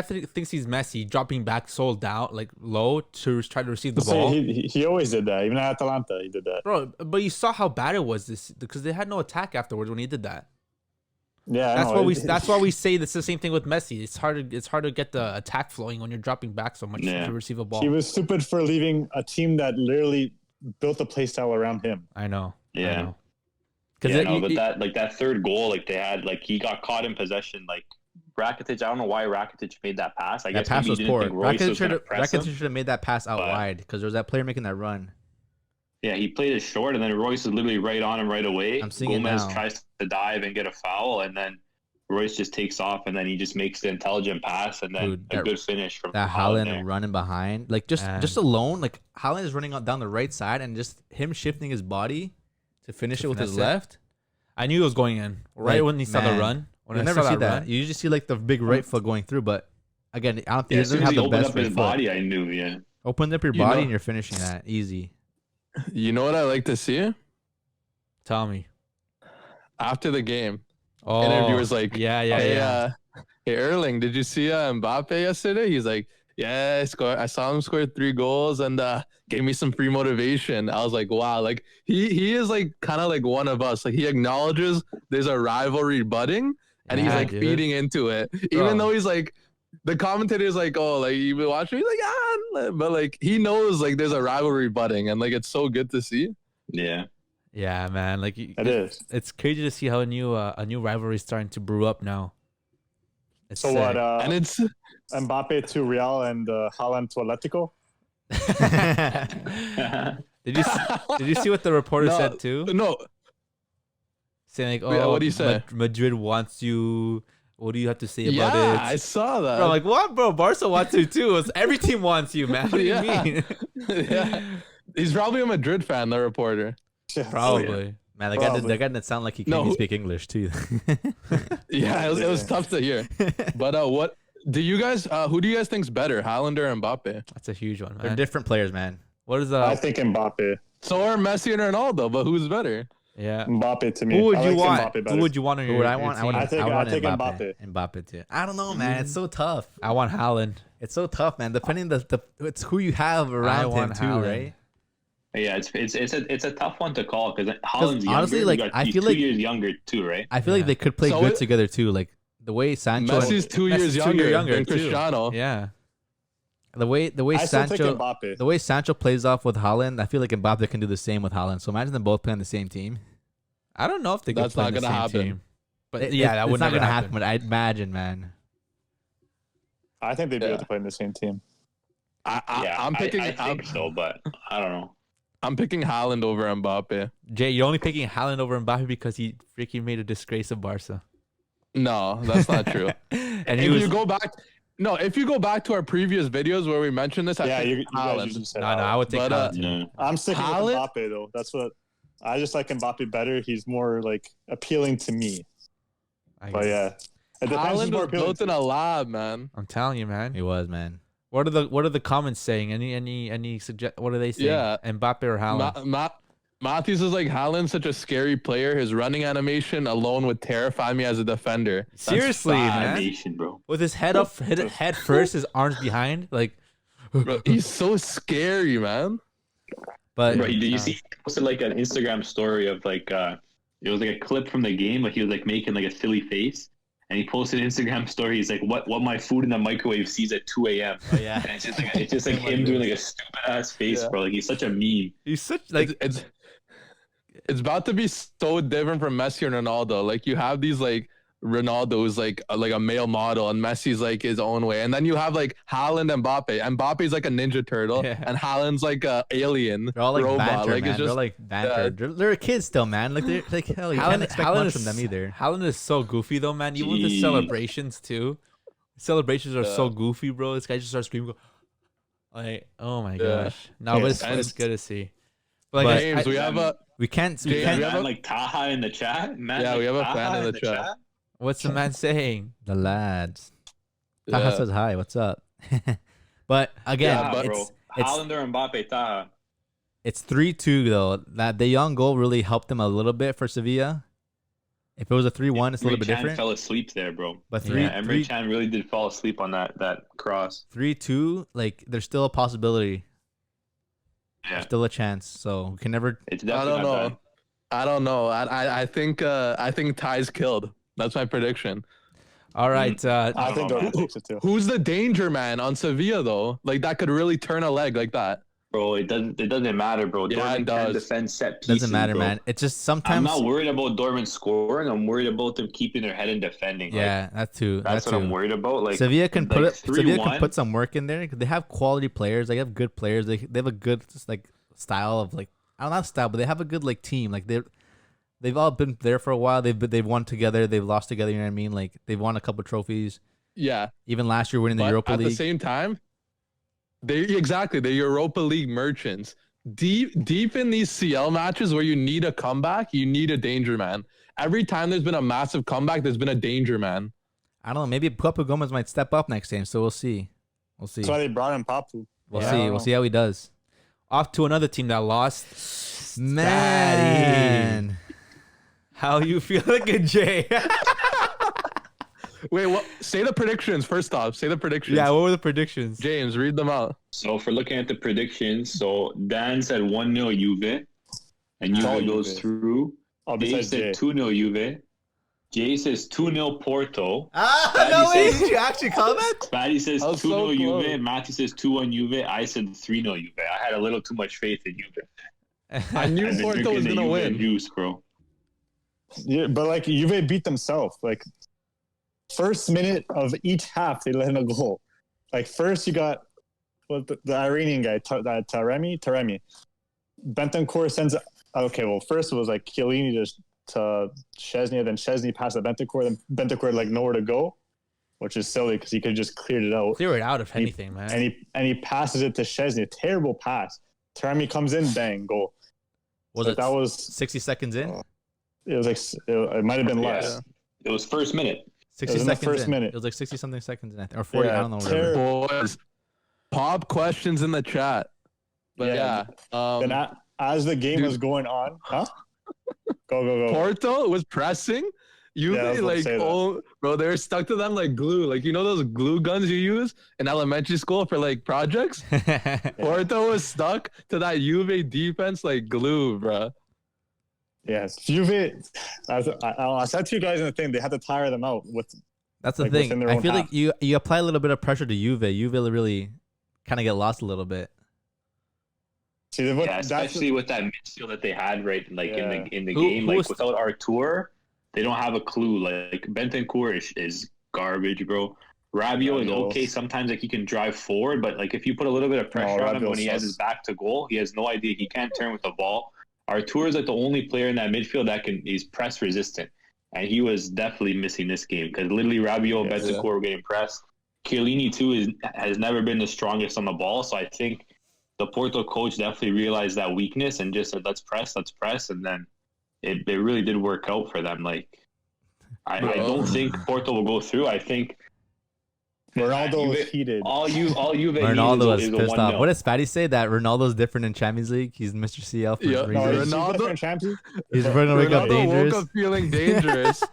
thinks he's Messi, dropping back so down, like low to try to receive the ball. He always did that. Even at Atalanta, he did that. Bro, but you saw how bad it was because they had no attack afterwards when he did that. Yeah, that's why we say it's the same thing with Messi. It's hard to get the attack flowing when you're dropping back so much to receive a ball. He was stupid for leaving a team that literally built a play style around him. I know. Yeah. I know. But that third goal, like they had, like he got caught in possession. Like Rakitic, I don't know why Rakitic made that pass. I guess pass was poor. Rakitic should have made that pass out wide because there was that player making that run. Yeah, he played it short, and then Royce was literally right on him right away. I'm seeing Gomez tries to dive and get a foul, and then Royce just takes off, and then he just makes the intelligent pass, and then a good finish from that Haaland running behind. Like just alone, like Haaland is running down the right side, and just him shifting his body to finish it with his left. I knew it was going in when he saw the run. When I never see that. You usually see like the big right foot going through, but again, I don't think he doesn't have the best his body. I knew, yeah. Open up your body and you're finishing that easy. You know what I like to see? Tell me. After the game, interviewers like, hey, Erling, did you see Mbappe yesterday? He's like, yeah, I saw him score 3 goals and gave me some free motivation. I was like, wow, like he is like kind of like one of us. Like he acknowledges there's a rivalry budding and he's like feeding into it. Even though he's like, the commentator is like, oh, like you been watching? He's like, but like he knows like there's a rivalry budding and like it's so good to see. Yeah. Yeah, man. Like it is. It's crazy to see how a new rivalry is starting to brew up now. It's so sad. And it's Mbappe to Real and Haaland to Atletico. Did you see what the reporter said too? No. Saying like, oh, what do you say? Madrid wants you. What do you have to say about it? Yeah, I saw that. Bro, I'm like, what, bro? Barca wants you too. Every team wants you, man. What do you mean? Yeah. He's probably a Madrid fan, the reporter. Probably. Man, that guy didn't sound like he can speak English too. Yeah, it was tough to hear. But who do you guys think's better, Haaland or Mbappe? That's a huge one, man. They're different players, man. What is I think Mbappe. So are Messi and Ronaldo, but who's better? Yeah, Mbappe to me. Who would you want? Who would you want? Who would I want? I take Mbappe. Mbappe too. I don't know, man. It's so tough. I want Haaland. It's so tough, man. Depending it's who you have around him too, Haaland. Right? Yeah, it's a tough one to call because Haaland's younger. Honestly, like I feel like 2 years younger too, right? I feel like they could play good together too. Like the way Sancho. Messi's 2 years younger than Cristiano. Yeah. The way Sancho plays off with Haaland, I feel like Mbappe can do the same with Haaland. So imagine them both playing on the same team. I don't know if they could play on the same team. But that would not gonna happen. But I'd imagine, man. I think they'd be able to play in the same team. I think so, but I don't know. I'm picking Haaland over Mbappe. Jay, you're only picking Haaland over Mbappe because he freaking made a disgrace of Barca. No, that's not true. And if you go back to our previous videos where we mentioned this, I think Haaland. No, I would take Haaland. I'm sticking with Mbappe though. That's what I just like Mbappe better. He's more like appealing to me. But yeah, Haaland was built in a lab, man. I'm telling you, man. He was, man. What are the comments saying? Any suggest? What are they saying? Yeah, Mbappe or Haaland? Matthews is like, Haaland's such a scary player. His running animation alone would terrify me as a defender. Seriously, man. Bro. With his head up, head first, his arms behind, like bro, he's so scary, man. But did you see? He posted like an Instagram story of like it was like a clip from the game, but he was like making like a silly face. And he posted an Instagram story. He's like, "What my food in the microwave sees at 2 a.m." Oh yeah, and it's just like him doing like a stupid ass face, bro. Like he's such a meme. He's such like it's about to be so different from Messi and Ronaldo. Like you have these like Ronaldo's like a male model, and Messi's like his own way, and then you have like Haaland and Mbappe. And Mbappe's like a Ninja Turtle, and Haaland's like a alien They're all like robot. banter, Like man. it's just they're like banter. They're kids still, man. Like they're like hell, you can't expect much from them either. Haaland is so goofy though, man. Even with the celebrations too. Celebrations are so goofy, bro. This guy just starts screaming, like, oh my gosh. No, but it's good to see. But like, James, we can't have like Taha in the chat. Man, we have a fan in the chat. What's the man saying? The lads. Taha says hi. What's up? But again, it's Haaland or Mbappe, Taha. It's 3-2 though. That the young goal really helped them a little bit for Sevilla. If it was a 3-1, it's a little bit different. Fell asleep there, bro. But Emre Can really did fall asleep on that cross. 3-2, like there's still a possibility. Yeah. There's still a chance. So we can never. It's definitely I don't know. I think Ty's killed. That's my prediction. All right. I think so too. Who's the danger man on Sevilla though? Like that could really turn a leg like that. Bro, it doesn't matter, bro. Yeah, Dortmund can defend set pieces. Doesn't matter, bro. man. It's just sometimes. I'm not worried about Dortmund scoring. I'm worried about them keeping their head and defending. Yeah, that too. That's what I'm worried about. Like Sevilla can put some work in there. They have quality players. They have good players. They have a good just like style of like I don't know style, but they have a good like team. Like they've all been there for a while. They've won together. They've lost together. You know what I mean? Like they've won a couple trophies. Yeah. Even last year winning the Europa League. At the same time, they're Europa League merchants. Deep in these CL matches where you need a comeback, you need a danger man. Every time there's been a massive comeback, there's been a danger man. I don't know. Maybe Papu Gomez might step up next game, so we'll see. That's why they brought in Papu. We'll see. We'll see how he does. Off to another team that lost. Man. How you feeling, Jay? Wait, what? Say the predictions first off. Say the predictions. Yeah, what were the predictions? James, read them out. So if we're looking at the predictions, so Dan said 1-0 Juve, and Juve goes through. Dave said 2-0 Juve. Jay says 2-0 Porto. No way! Did you actually call that? Fatty says 2-0 Juve. Matty says 2-1 Juve. I said 3-0 Juve. I had a little too much faith in Juve. I knew Porto was gonna win. Juice, bro. Yeah, but like Juve beat themselves. Like first minute of each half, they let in a goal. Like first, you got the Iranian guy, Taremi. Bentancur sends. Okay, well, first it was like Chiellini to Szczesny, then Szczesny passed to Bentancur, then Bentancur had like nowhere to go, which is silly because he could have just cleared it out. Clear it out, if anything, man. And he passes it to Szczesny, a terrible pass. Taremi comes in, bang, goal. That was 60 seconds in? It was like it might have been less. Yeah. It was first minute. 60 seconds in. It was like 60 something seconds in, I think, or 40. I don't know. Boys, pop questions in the chat. But then as the game was going on, go. Porto was pressing. Bro, they were stuck to them like glue. Like, you know those glue guns you use in elementary school for like projects? Porto was stuck to that Juve defense like glue, bro. Yes, Juve. I said to you guys in the thing, they had to tire them out with. That's the thing. I feel like you apply a little bit of pressure to Juve. Juve really kind of get lost a little bit. See, especially with that midfield that they had, right? Like in the game, like without Artur, they don't have a clue. Like Bentancur is garbage, bro. Rabiot is okay. Sometimes like he can drive forward, but like if you put a little bit of pressure on him when he has his back to goal, he has no idea. He can't turn with the ball. Artur is like the only player in that midfield that is press resistant, and he was definitely missing this game because literally Rabiot and Bentancur were getting pressed. Chiellini too has never been the strongest on the ball, so I think the Porto coach definitely realized that weakness and just said, let's press, and then it really did work out for them. Like, I don't think Porto will go through. I think Ronaldo was heated. All Juve Ronaldo was pissed off. No. What does Fatty say? That Ronaldo's different in Champions League? He's Mr. CL for some reason. He's going to wake up dangerous. Woke up feeling dangerous.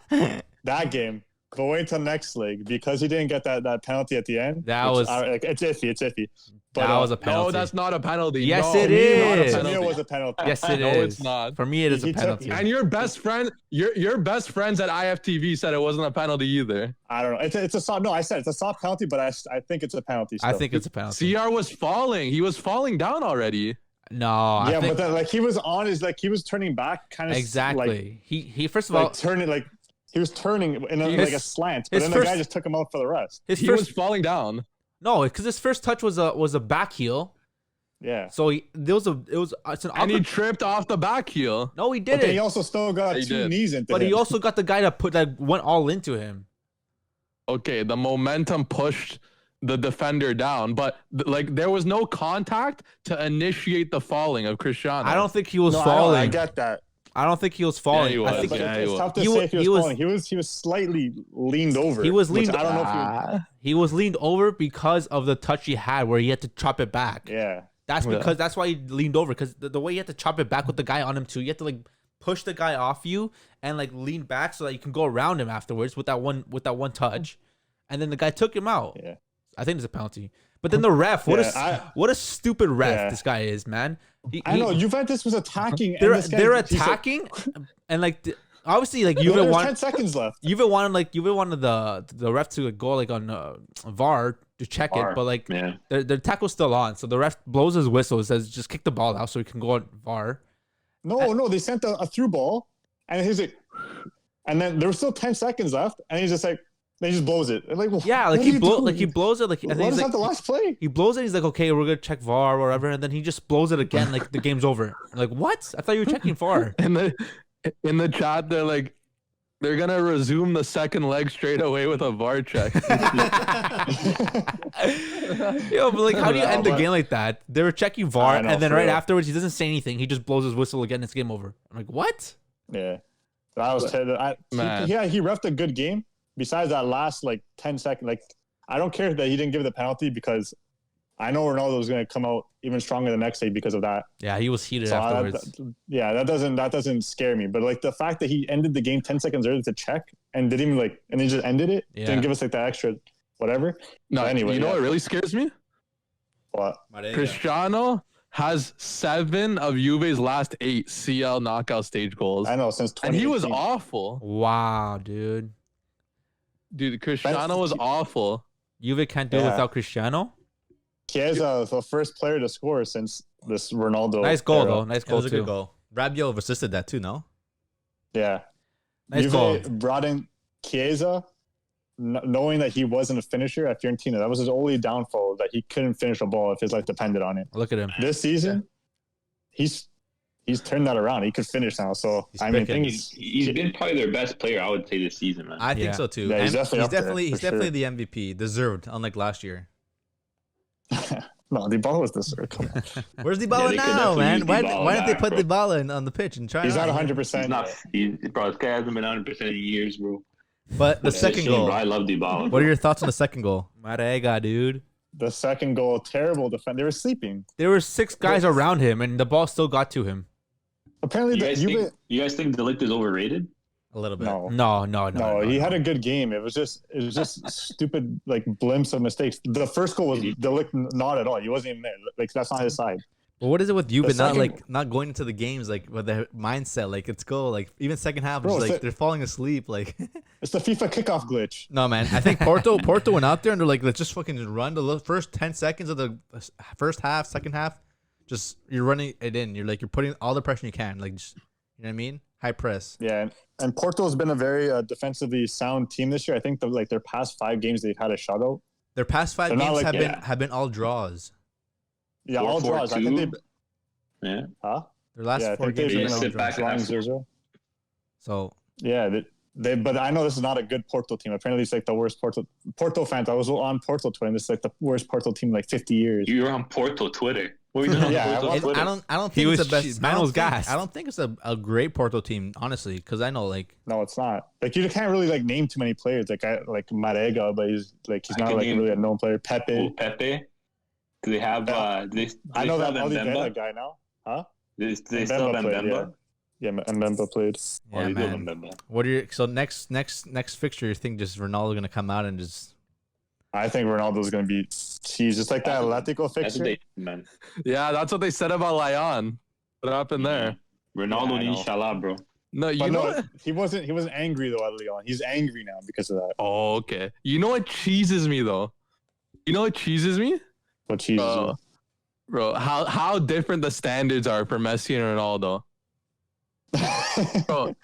That game. But wait till next leg because he didn't get that penalty at the end. It's iffy. But, that was a penalty. No, that's not a penalty. Yes, it is. For me, it was a penalty. Yes, it is. No, it's not. For me, it is a penalty. And your best friend, your best friends at IFTV said it wasn't a penalty either. I don't know. It's a soft. No, I said it's a soft penalty, but I think it's a penalty. Still. I think it's a penalty. CR was falling. He was falling down already. No. Yeah, but then, like he was on his he was turning back, kind of exactly. Like, he first of all turning he was turning in a slant, but then the guy just took him out for the rest. He was falling down. No, because his first touch was a back heel. Yeah. So it's an and he tripped off the back heel. No, he didn't. But he also still got two knees into him. But he also got the guy that went all into him. Okay, the momentum pushed the defender down, but there was no contact to initiate the falling of Cristiano. I don't think he was falling. I get that. I don't think he was falling. Yeah, he was. I think it's tough to say if he was falling. He was slightly leaned over. He was leaned. I don't know if he was leaned over because of the touch he had, where he had to chop it back. Yeah. That's why he leaned over, because the way you have to chop it back with the guy on him too, you have to push the guy off you and lean back so that you can go around him afterwards with that one touch, and then the guy took him out. Yeah, I think it's a penalty. But then the ref, what a stupid ref this guy is, man. I know Juventus was attacking. They're attacking, and obviously Juve wanted 10 seconds left. Juve wanted the ref to go on VAR to check it, but their tackle's still on, so the ref blows his whistle and says just kick the ball out so he can go on VAR. No, they sent a through ball, and he's and then there was still 10 seconds left, and he's just then he just blows it. He blows it. And then he's the last play. He blows it. He's okay, we're gonna check VAR or whatever, and then he just blows it again. The game's over. I'm what? I thought you were checking VAR. In the chat, they're gonna resume the second leg straight away with a VAR check. Yo, but how do you end the game like that? They were checking VAR, and then right afterwards, he doesn't say anything. He just blows his whistle again. It's game over. I'm what? Yeah, that was he reffed a good game. Besides that last 10 seconds, I don't care that he didn't give the penalty, because I know Ronaldo was going to come out even stronger the next day because of that. Yeah, he was heated afterwards. That doesn't scare me. But the fact that he ended the game 10 seconds early to check and didn't even and he just ended it, didn't give us the extra whatever. No, so anyway, you know what really scares me? What? Cristiano has 7 of Juve's last 8 CL knockout stage goals. I know, since 2018. And he was awful. Wow, dude. Dude, Cristiano was awful. Juve can't do it without Cristiano. Chiesa, the first player to score since this Ronaldo. Nice goal, though. Nice goal, too. Good goal. Rabiot assisted that, too, no? Yeah. Nice goal. Brought in Chiesa, knowing that he wasn't a finisher at Fiorentina. That was his only downfall, that he couldn't finish a ball if his life depended on it. Look at him. This season, he's turned that around. He could finish now. So he's been probably their best player, I would say, this season, man. I think so too. Yeah, he's definitely the MVP, deserved, unlike last year. No, Dybala was deserved. Come on. Where's Dybala now, man? Why didn't they put Dybala on the pitch and try? He's not 100%. Bro, this guy hasn't been 100% in years, bro. But the second goal, bro, I love Dybala. What are your thoughts on the second goal? Marega, dude. The second goal, terrible defense. They were sleeping. There were 6 guys around him, and the ball still got to him. Apparently, you guys think De Ligt is overrated? A little bit. No. He had a good game. It was just stupid blimps of mistakes. The first goal was De Ligt, not at all. He wasn't even there. That's not his side. But what is it with you? But not going into the games with the mindset let's go. Even second half, they're falling asleep. It's the FIFA kickoff glitch. No, man. I think Porto went out there and they're let's just fucking run the first 10 seconds of the first half, second half. Just you're running it in. You're putting all the pressure you can. Just, you know what I mean? High press. Yeah, and Porto's been a very defensively sound team this year. I think their past 5 games they've had a shutout. Their past 5 games have been all draws. Yeah, all draws. I think they. Yeah. Huh? Their last 4 games sit back and 0-0. So. Yeah, but I know this is not a good Porto team. Apparently, it's the worst Porto fans. I was on Porto Twitter, and this is the worst Porto team in 50 years. You're on Porto Twitter. What are you doing on Porto Twitter? I don't think it's the best. Man was gas. I don't think it's a great Porto team, honestly, because I know No, it's not. You can't really name too many players. Like Marega, but he's not really a known player. Pepe. Pepe. Do they have? I know that Mbemba guy now. Huh? They still have Mbemba. Yeah, Mbemba played. Yeah, man. What are your next fixture? You think just Ronaldo gonna come out and just? I think Ronaldo's gonna be. He's just like that Atletico fixture. Man. Yeah, that's what they said about Lyon. What happened there? Ronaldo, inshallah, bro. No, he wasn't angry though at Lyon. He's angry now because of that. Oh, okay. You know what cheeses me though? You know what cheeses me? What cheeses you? Bro, how different the standards are for Messi and Ronaldo.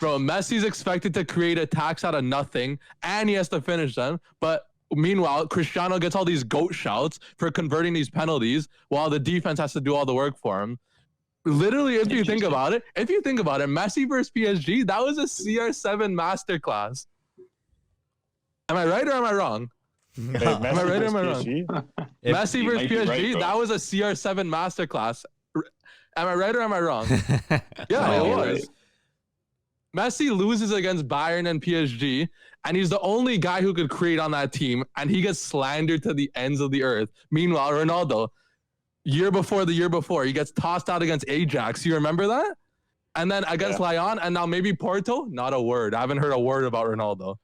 Bro, Messi's expected to create attacks out of nothing, and he has to finish them. But meanwhile, Cristiano gets all these GOAT shouts for converting these penalties, while the defense has to do all the work for him. Literally, if you think about it, Messi versus PSG, that was a CR7 masterclass. Am I right or am I wrong? Am I right or am I wrong? Messi versus PSG, right, that was a CR7 masterclass. Am I right or am I wrong? Yeah, No, it you're was. right. Messi loses against Bayern and PSG, and he's the only guy who could create on that team, and he gets slandered to the ends of the earth. Meanwhile, Ronaldo, year before, he gets tossed out against Ajax. You remember that? And then against Lyon, and now maybe Porto, not a word. I haven't heard a word about Ronaldo.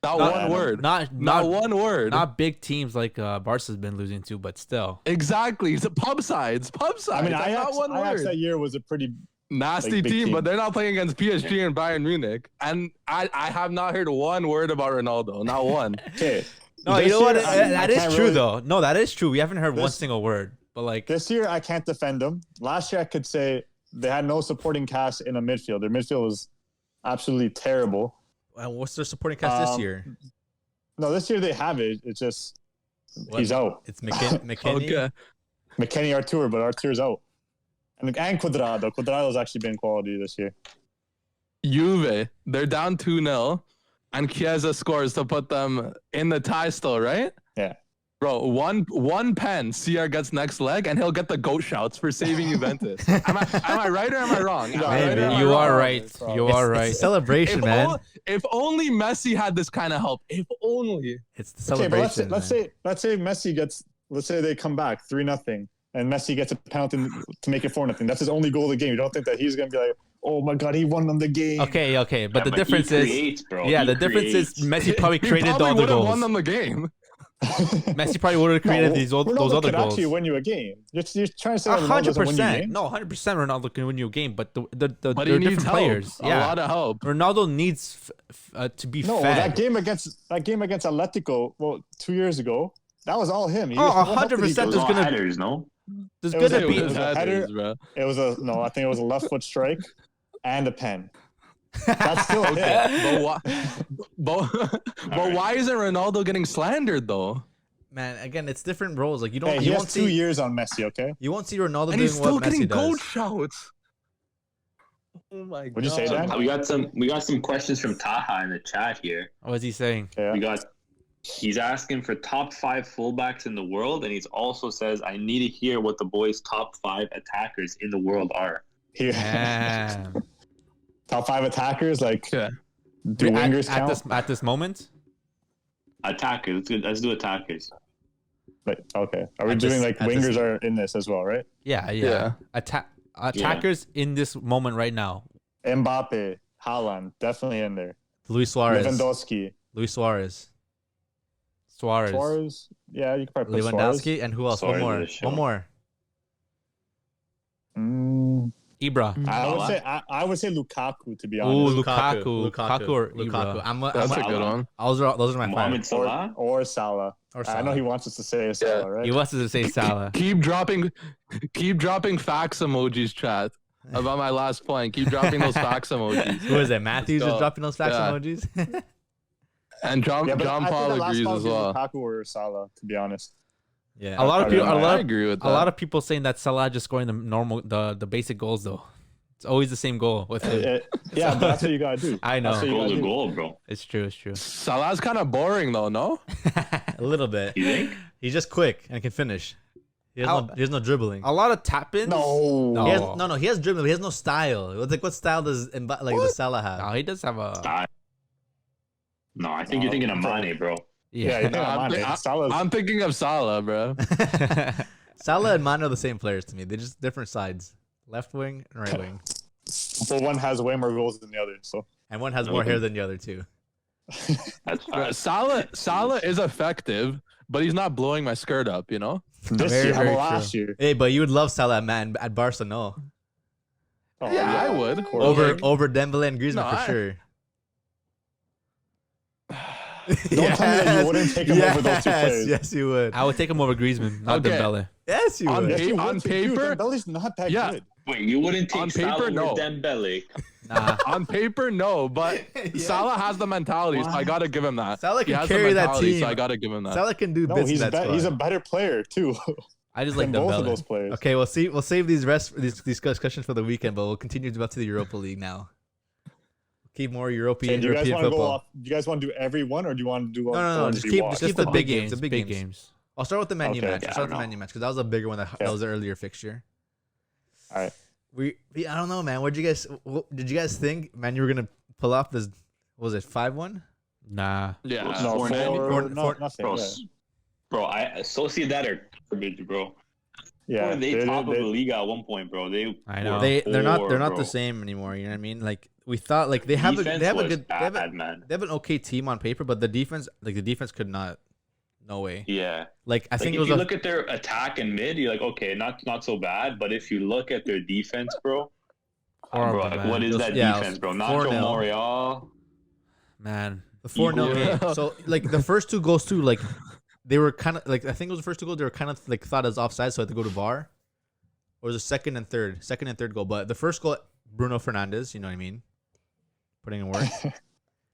Not one word. Not one word. Not big teams like Barca's been losing to, but still. Exactly. It's pub sides. I mean, Ajax that year was a pretty nasty team, but they're not playing against PSG and Bayern Munich. And I have not heard one word about Ronaldo. Not one. Okay. No, you know what? That is true, though. No, that is true. We haven't heard one single word. But like this year, I can't defend them. Last year, I could say they had no supporting cast in a midfield. Their midfield was absolutely terrible. What's their supporting cast this year? No, this year they have it. It's just he's out. It's McKinney. Okay. McKinney, Artur, but Artur's out. And Cuadrado. Cuadrado's actually been quality this year. Juve, they're down 2-0, and Chiesa scores to put them in the tie still, right? Yeah. Bro, one pen, CR gets next leg, and he'll get the GOAT shouts for saving Juventus. Am I right or am I wrong? You are right. You are right. It's a celebration, man. If only Messi had this kind of help. If only. It's the celebration. Okay, but let's say Messi gets. Let's say they come back 3-0, and Messi gets a penalty to make it 4-0. That's his only goal of the game. You don't think that he's gonna be like, oh my god, he won them the game? Okay, but the difference is, difference is Messi probably created all the goals. Won them the game. Messi probably would have created those other goals. Actually win you a game. You're trying to say 100%. No, 100% Ronaldo can win you a game, but they're different players. A lot of help. Ronaldo needs to be fed. That game against Atletico, 2 years ago, that was all him. 100%. There's gonna headers, no. There's gonna be a header. It was I think it was a left foot strike and a pen. That's still okay. But why isn't Ronaldo getting slandered though? Man, again, it's different roles. Like you don't. He has 2 years on Messi. Okay. You won't see Ronaldo and doing he's still what getting Messi does. gold shouts. Oh my god! Would you say that? We got some questions from Taha in the chat here. What is he saying? Yeah. He's asking for top 5 fullbacks in the world, and he's also says, I need to hear what the boys' top 5 attackers in the world are. Yeah. Top 5 attackers, like do wingers count? At this moment? Attackers. Let's do attackers. Like, okay. Are we doing like wingers are in this as well, right? Yeah. Attackers in this moment right now. Mbappe, Haaland, definitely in there. Luis Suarez. Lewandowski. Luis Suarez. Suarez. Yeah, you could probably put Lewandowski Suarez. And who else? Suarez One more. Ibra. I would say Lukaku, to be honest. Lukaku or Ibra. That's a good one. Those are my Mohamed five. Salah? Or Salah. I know he wants us to say Salah, right? He wants us to say Salah. Keep dropping facts emojis, chat. About my last point. Keep dropping those facts emojis. Who is it? Matthews is dropping those facts emojis? And John Paul agrees as well. Lukaku or Salah, to be honest. Yeah, a lot of people. I agree with that. A lot of people saying that Salah just scoring the basic goals though. It's always the same goal with him. Yeah, but that's what you gotta do. I know. Goal's a goal, bro. It's true. Salah's kind of boring though, no? A little bit. You think? He's just quick and can finish. He has no dribbling. A lot of tap-ins. No. He has dribbling. But he has no style. Like what style does the Salah have? No, he does have a style. No, I think you're thinking of Mane, bro. I'm thinking of Salah, bro. Salah and Mane are the same players to me. They're just different sides. Left wing and right wing. But one has way more goals than the other. And one has more hair than the other too. That's fine. Salah is effective, but he's not blowing my skirt up, you know? Last year. Hey, but you would love Salah at Barca, no? Oh, yeah, I would. Over Dembele and Griezmann for sure. Don't tell me that you wouldn't take him over those two players. Yes, you would. I would take him over Griezmann, not Dembele. Yes, you would. Yes, you on would too. paper, Dude, Dembele's not that yeah. good. Wait, you wouldn't take On paper, Salah no. over Dembele? Nah. On paper, no, but Yeah. Salah has the mentality, so I gotta give him that. Salah He can has carry the that mentality, team. so I gotta give him that. Salah can do No, bits he's in that squad. he's a better player too I just than like both of Dembele. those players. Okay, we'll see. We'll save these discussions for the weekend, but we'll continue about to the Europa League now. Keep more European Do you guys want to go football. off? Do you guys want to do every one, or do you want to do No. ones Just we keep watch? the big games. The Big big games. games. I'll start with the menu Okay. match. Yeah, I'll I start with don't the know. menu match because that was a bigger one. That was an earlier fixture. All right. I don't know, man. What did you guys think? Man, you were gonna pull off this. What was it 5-1? Nah. Yeah. No, Four- nothing. Bro, Yeah. bro, I Sociedad are garbage, bro. Yeah, Or they top of the league at one point, bro. I know. They're not bro. the same anymore. You know what I mean? Like we thought, like they have a Defense good was bad, man. they have an okay team on paper, but the defense could not. No way. Yeah. Like I think Like it was if you look at their attack and mid, you're like, okay, not so bad. But if you look at their defense, bro, Horrible, like, man. what is that Yeah, defense, bro? 4-0. Nacho Monreal. Man. the 4-0 Yeah. game. So like the first two goals too, like they were kind of like I think it was the first two goals. They were kind of like thought as offside, so I had to go to VAR. Or was it second and third goal? But the first goal, Bruno Fernandes. You know what I mean? Putting in work.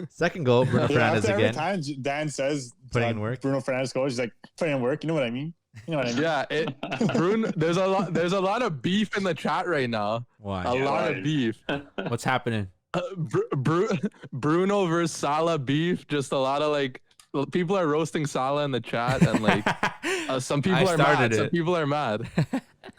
Second goal, Bruno Fernandes after every again. time Dan says Putting in work. Bruno Fernandes scores, he's like putting in work. You know what I mean? You know what I mean? Yeah, Bruno. There's a lot of beef in the chat right now. Why? A lot of beef. What's happening? Bruno versus Salah beef. Just a lot of like people are roasting Salah in the chat, and like some people I are mad. started Some it. people are mad.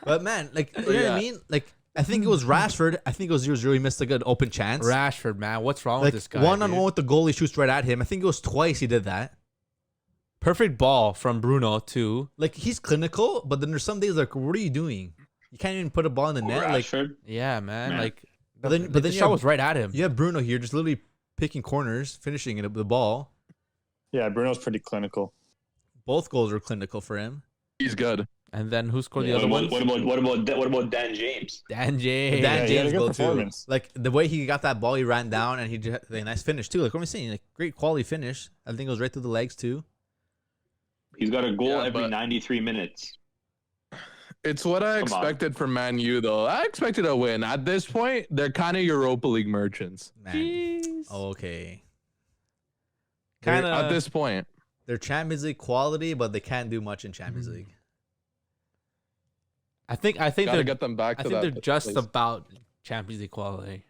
But man, like you know what Yeah. I mean? Like I think it was Rashford. I think it was 0-0. He missed a good open chance. Rashford, man. What's wrong Like with this guy? one on dude? one with the goalie shoots right at him. I think it was twice he did that. Perfect ball from Bruno too. Like he's clinical, but then there's some days like, what are you doing? You can't even put a ball in the net. Like Rashford. Yeah, man. Man. Like But then- the you shot have- was right at him. you have Bruno here, just literally picking corners, finishing it the ball. Yeah, Bruno's pretty clinical. Both goals were clinical for him. He's good. And then who scored Yeah, the other one? What about Dan James? Dan James. Dan Yeah, he had a James good goal too. performance. Like the way he got that ball, he ran down and he just had a nice finish too. Like what am I saying? Like great quality finish. I think it was right through the legs too. He's got a goal Yeah, every but- 93 minutes. It's what I Come on. expected from Man U, though. I expected a win. At this point, they're kind of Europa League merchants. Man. Jeez. Okay. Kind At of. this point, They're Champions League quality, but they can't do much in Champions League. I think gotta they're. get them back I to think that. they're just place. about Champions League quality.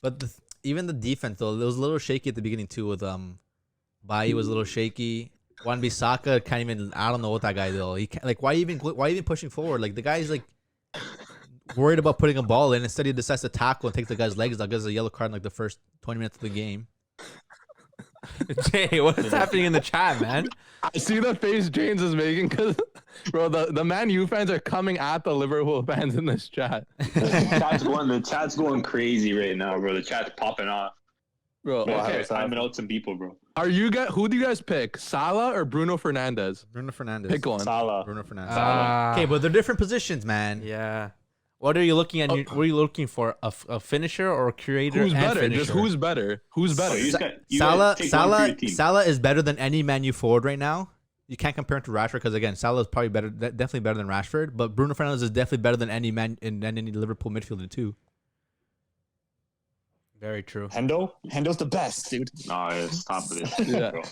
But even the defense though, it was a little shaky at the beginning too. With Bailly was a little shaky. Wan-Bissaka can't even. I don't know what that guy though. He can't, like why even pushing forward? Like the guy's like worried about putting a ball in. Instead, he decides to tackle and take the guy's legs. That gives a yellow card in like the first 20 minutes of the game. Jay, what is happening in the chat, man? I see the face James is making because, bro, the Man U fans are coming at the Liverpool fans in this chat. The chat's going crazy right now, bro. The chat's popping off. Bro, Okay, okay. timing out some people, bro. Are you guys? Who do you guys pick? Salah or Bruno Fernandes? Bruno Fernandes. Pick one. Salah. Bruno Fernandes. Ah. Okay, but they're different positions, man. Yeah. What are you looking at? What are you looking for? A finisher or a creator? Who's and better? Finisher? Just who's better? Who's better? Oh, you Salah, guys take one for your team. Salah is better than any Man U forward right now. You can't compare him to Rashford because again, Salah is probably better, definitely better than Rashford. But Bruno Fernandes is definitely better than any any Liverpool midfielder too. Very true. Hendo's the best, dude. No, stop this, Yeah. bro.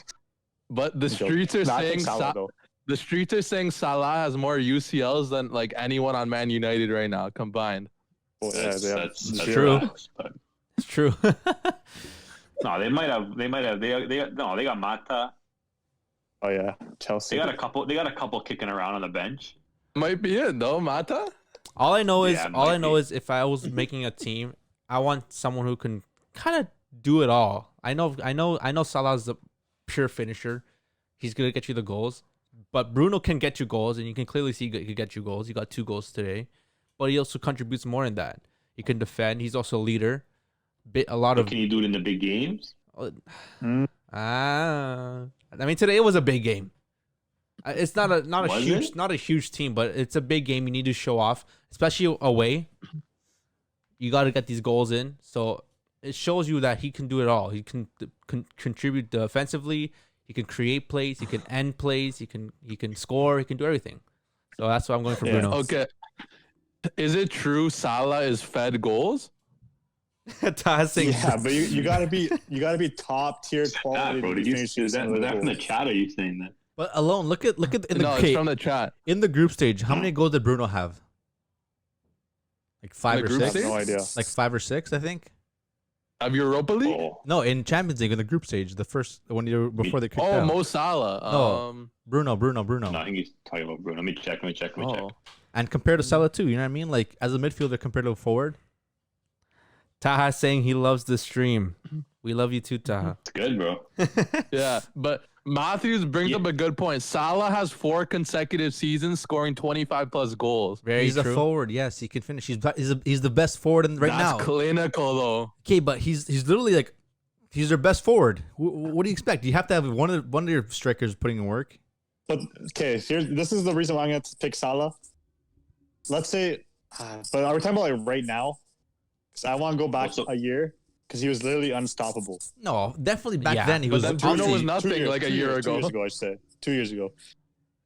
But the streets are Nah, I saying think Salah, though. the streets are saying Salah has more UCLs than like anyone on Man United right now combined. Oh, yeah, That's, they have that's true. facts, but- It's true. No, they might have. They got Mata. Oh yeah, Chelsea. They got a couple kicking around on the bench. Might be it though, Mata. All I know is Yeah, it all I might know be. is if I was making a team, I want someone who can kind of do it all. I know Salah's the pure finisher. He's gonna get you the goals, but Bruno can get you goals, and you can clearly see he could get you goals. He got 2 goals today, but he also contributes more in that. He can defend. He's also a leader. A lot But of can you do it in the big games? I mean, today it was a big game. It's not a Was huge it? not a huge team, but it's a big game. You need to show off, especially away. You got to get these goals in, so it shows you that he can do it all. He can contribute defensively. He can create plays. He can end plays. He can score. He can do everything. So that's why I'm going for Bruno. Okay. Is it true Salah is fed goals? Tossing. Yeah, but you gotta be top tier quality. Bro, is that from the chat? Or are you saying that? But alone, look at It's from the chat. in the group stage. How many goals did Bruno have? Like 5 or 6? No idea. Like 5 or 6, I think. Of Europa League? Oh, No, in Champions League in the group stage, the first one year before they kicked out. Mo Salah. No. Bruno. no, I think he's talking about Bruno. Let me check. And compared to Salah too, you know what I mean? Like as a midfielder compared to a forward. Taha saying he loves the stream. We love you too, Taha. It's good, bro. Yeah, but Matthews brings up a good point. Salah has 4 consecutive seasons scoring 25 plus goals. He's a forward. Yes, he can finish. He's the best forward right now. That's clinical though. Okay, but he's literally like he's their best forward. What do you expect? You have to have one of your strikers putting in work. But okay, this is the reason why I'm going to pick Salah. Let's say, but are we talking about like right now? Because I want to go back a year because he was literally unstoppable. No, definitely back then he but was. Then Bruno was obviously- nothing like a year ago. 2 years ago, I say 2 years ago.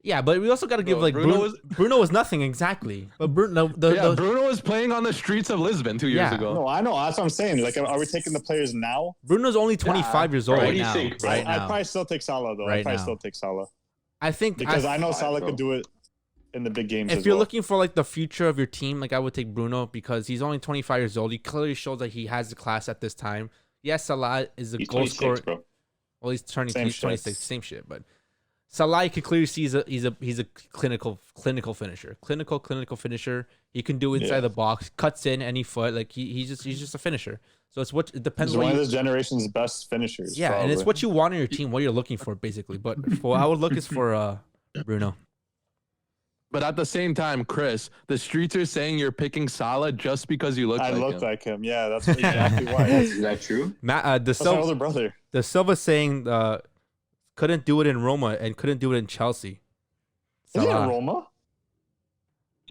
Yeah, but we also got to give Bro, like Bruno Bruno was nothing exactly. But Bruno, Bruno was playing on the streets of Lisbon 2 years Yeah. ago. No, I know. That's what I'm saying. Like, are we taking the players now? Bruno's only 25 years old What right do you now. think, bro? Right I'd now, probably still take Salah though. Right I'd probably now. still take Salah I think because I know Salah bro. could do it in the big games. if as you're well. looking for like the future of your team, like I would take Bruno because he's only 25 years old. He clearly shows that he has the class at this time. Yes, Salah is a He's goal 26, scorer. bro. Well, he's turning. Same He's shit. 26. Same shit. But Salah, you can clearly see he's a clinical finisher. Clinical finisher. He can do inside the box, cuts in any foot. Like he's just a finisher. So it depends He's what one you, of this generation's best finishers. yeah, probably. and it's what you want in your team, what you're looking for, basically. But for what I would look is for Bruno. But at the same time, Chris, the streets are saying you're picking Salah just because you look I like look him. like him. Yeah, that's exactly why. Is that true? Matt, That's my older brother. the Silva saying couldn't do it in Roma and couldn't do it in Chelsea. Is he at Salah. Roma?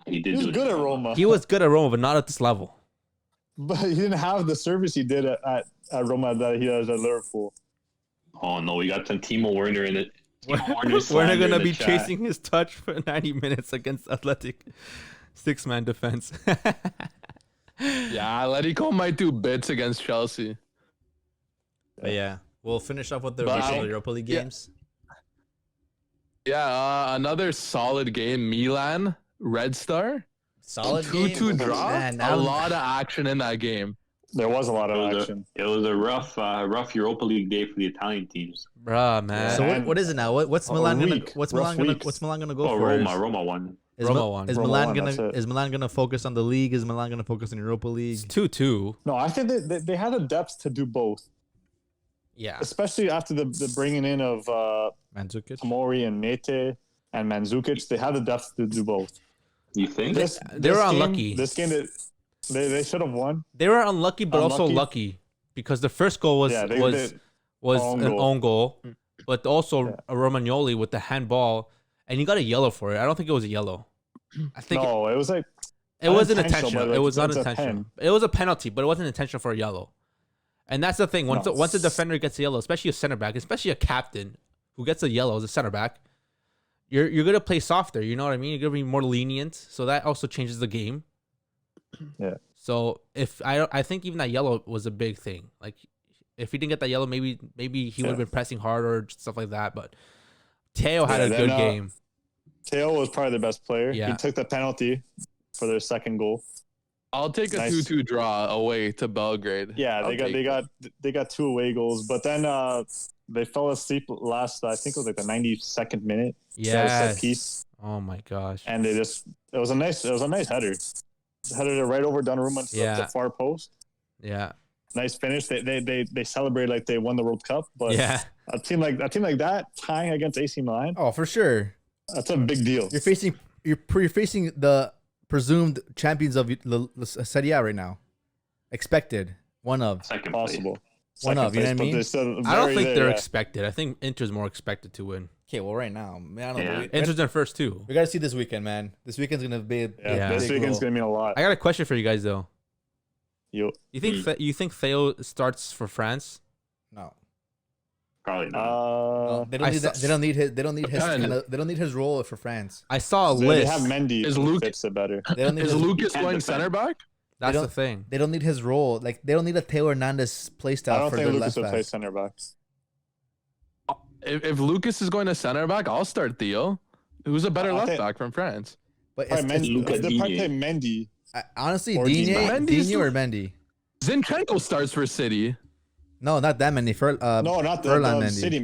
He did. He was do it. good at Roma. He was good at Roma, but not at this level. But he didn't have the service he did at Roma that he does at Liverpool. Oh no, we got some Timo Werner in it. We're not gonna be chasing his touch for 90 minutes against Athletic 6-man defense. Yeah, Atletico might do bits against Chelsea. But yeah, we'll finish off with the But rest of I- the Europa League yeah. games. Yeah, another solid game. Milan, Red Star. Solid 2-2 draw. Man, A now- lot of action in that game. There was a lot of action. It was a rough Europa League day for the Italian teams. Bruh, man. So And what is it now? What's a Milan gonna week. what's Rough Milan gonna weeks. what's Milan gonna go Oh, for? Roma won. Is, Roma Mi- won. is Roma Milan won, gonna that's it. is Milan gonna focus on the league? Is Milan gonna focus on Europa League? It's 2-2. No, I think they had the depth to do both, Yeah, especially after the bringing in of Mandzukic. Tomori and Mete and Mandzukic. They had the depth to do both. You think? They were game- unlucky. This game, they should have won. They were unlucky, but also Unlucky. lucky because the first goal was Yeah, was own an goal. own goal, but also Yeah. a Romagnoli with the handball, and he got a yellow for it. I don't think it was a yellow. I think No, it was like it wasn't unintentional, intentional. but It was it's not a intentional. pen. It was a penalty, but it wasn't intentional for a yellow. And that's the thing. Once No. once a defender gets a yellow, especially a center back, especially a captain who gets a yellow as a center back, you're gonna play softer. You know what I mean? You're gonna be more lenient. So that also changes the game. Yeah. So if I think even that yellow was a big thing. Like if he didn't get that yellow, maybe he would have been pressing harder or stuff like that. But Teo had Yeah, a then, good game. Teo was probably the best player. Yeah. He took the penalty for their second goal. I'll take a Nice. 2-2 draw away to Belgrade. Yeah, I'll take it. they got 2 away goals, but then they fell asleep last. I think it was like the 92nd minute. They had a Yes. set piece, Oh my gosh. and it was a nice header. Headed it right over Donnarumma to Yeah. the far post. Yeah. Nice finish. They celebrated like they won the World Cup, but Yeah. a team like that tying against AC Milan, Oh, for sure. that's a big deal. You're facing the presumed champions of the Serie A right now. Expected. One of. Second Possible. One Second up, you know place, what I but mean? they're still I don't very think there, they're yeah. expected. I think Inter's more expected to win. Okay, well, right now, man, Yeah. Inter's in first too. We got to see this weekend, man. This weekend's gonna be Yeah, this big weekend's goal. gonna mean a lot. I got a question for you guys though. You You think Theo starts for France? No. Probably not. They don't need that. They don't need his. They don't need his. They don't need his role for France. I saw a They list. have Mendy. Is Who fits it better? They don't need Is his, Lucas can't going defend. center back? That's don't- the thing. They don't need his role. Like they don't need a Theo Hernandez play I style don't for think their Lucas left will play back. center back. If Lucas is going to center back, I'll start Theo. Who's a better I left think- back from France? But Probably Mendy. Luka They'll probably Digne. play Mendy. honestly, Or Digne, Mendy's Digne or Mendy. Zinchenko starts for City. No, not that many. No, not the Mendy. City.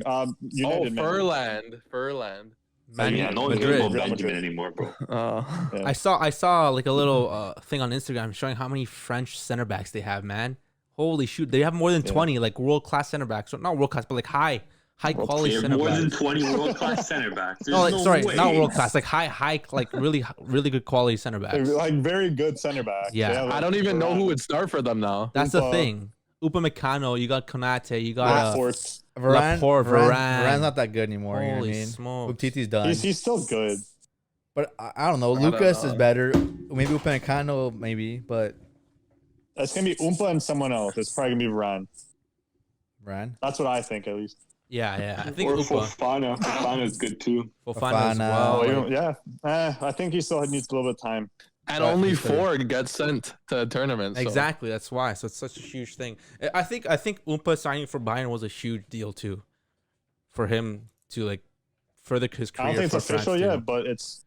United. Mendy. Furland. Yeah, no one's Madrid. about Real Benjamin Madrid. anymore, bro. Yeah. I saw like a little thing on Instagram showing how many French center backs they have, man. Holy shoot, they have more than 20 like world class center backs. So not world class, but like high quality They have center more than backs. 20 world-class center backs. There's No, like, no sorry, way. not world class, like high, like really good quality center They're, backs. like very good center backs. Yeah. They have, I don't even know who would start for them now. That's the Upa. thing. Upamecano, you got Konate, you got Laporte. Varane's not that good anymore. You know what I Holy mean? smokes. Umtiti's done. He's still good. But I don't know. don't Lucas know. is better. Maybe Upamecano, maybe, but It's gonna be Oompa and someone else. It's probably gonna be Varane. Varane. That's what I think, at least. yeah. I think Or Upa, Fofana. Fofana's good too. Fofana as Fofana. well. Oh, like- yeah. I think he still needs a little bit of time. And But only he's better. 4 get sent to tournaments. So. Exactly, that's why. So it's such a huge thing. I think Umpa signing for Bayern was a huge deal too, for him to like further his I career. don't think it's for France, official too. yet, but it's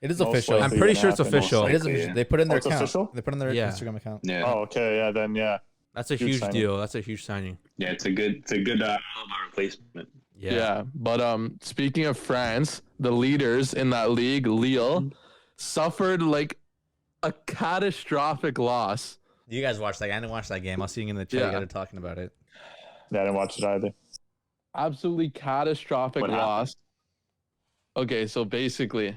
It is most official. likely I'm pretty gonna sure it's happen. official. It is likely, official. yeah. They put it in their it's account. official? They put it in their Yeah. Instagram account. Yeah. Oh, okay, yeah, then yeah. That's a Huge huge signing. deal. That's a huge signing. Yeah, it's a good Alaba replacement. Yeah. But speaking of France, the leaders in that league, Lille, suffered like a catastrophic loss. You guys watched that? I didn't watch that game. I'll see you in the chat. Yeah. You guys are talking about it. Yeah, I didn't watch it either. Absolutely catastrophic What happened? loss. Okay, so basically,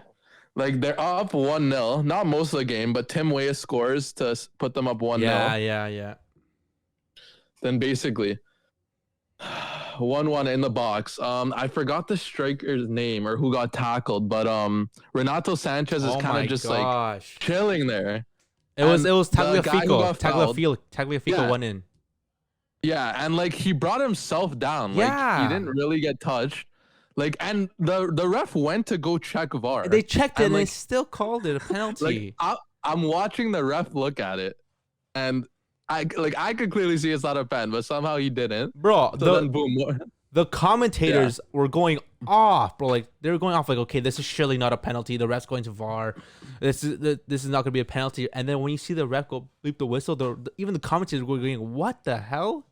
like they're up 1-0. Not most of the game, but Tim Weah scores to put them up 1-0. Yeah. Then basically 1-1 in the box. I forgot the striker's name or who got tackled, but Renato Sanchez is Oh kind my of just like gosh. chilling there. It was And the guy who Tagliafico. got fouled- Tagliafico Yeah. went in. Yeah, and like he brought himself down. Yeah. Like he didn't really get touched. Like, and the ref went to go check VAR. They checked it And, and they like- still called it a penalty. Like I'm watching the ref look at it, and I could clearly see it's not a pen, but somehow he didn't. Bro, So then boom. the commentators were going off, bro. Like they were going off, like, okay, this is surely not a penalty. The ref's going to VAR. This is not going to be a penalty. And then when you see the ref go bleep the whistle, even the commentators were going, "What the hell?"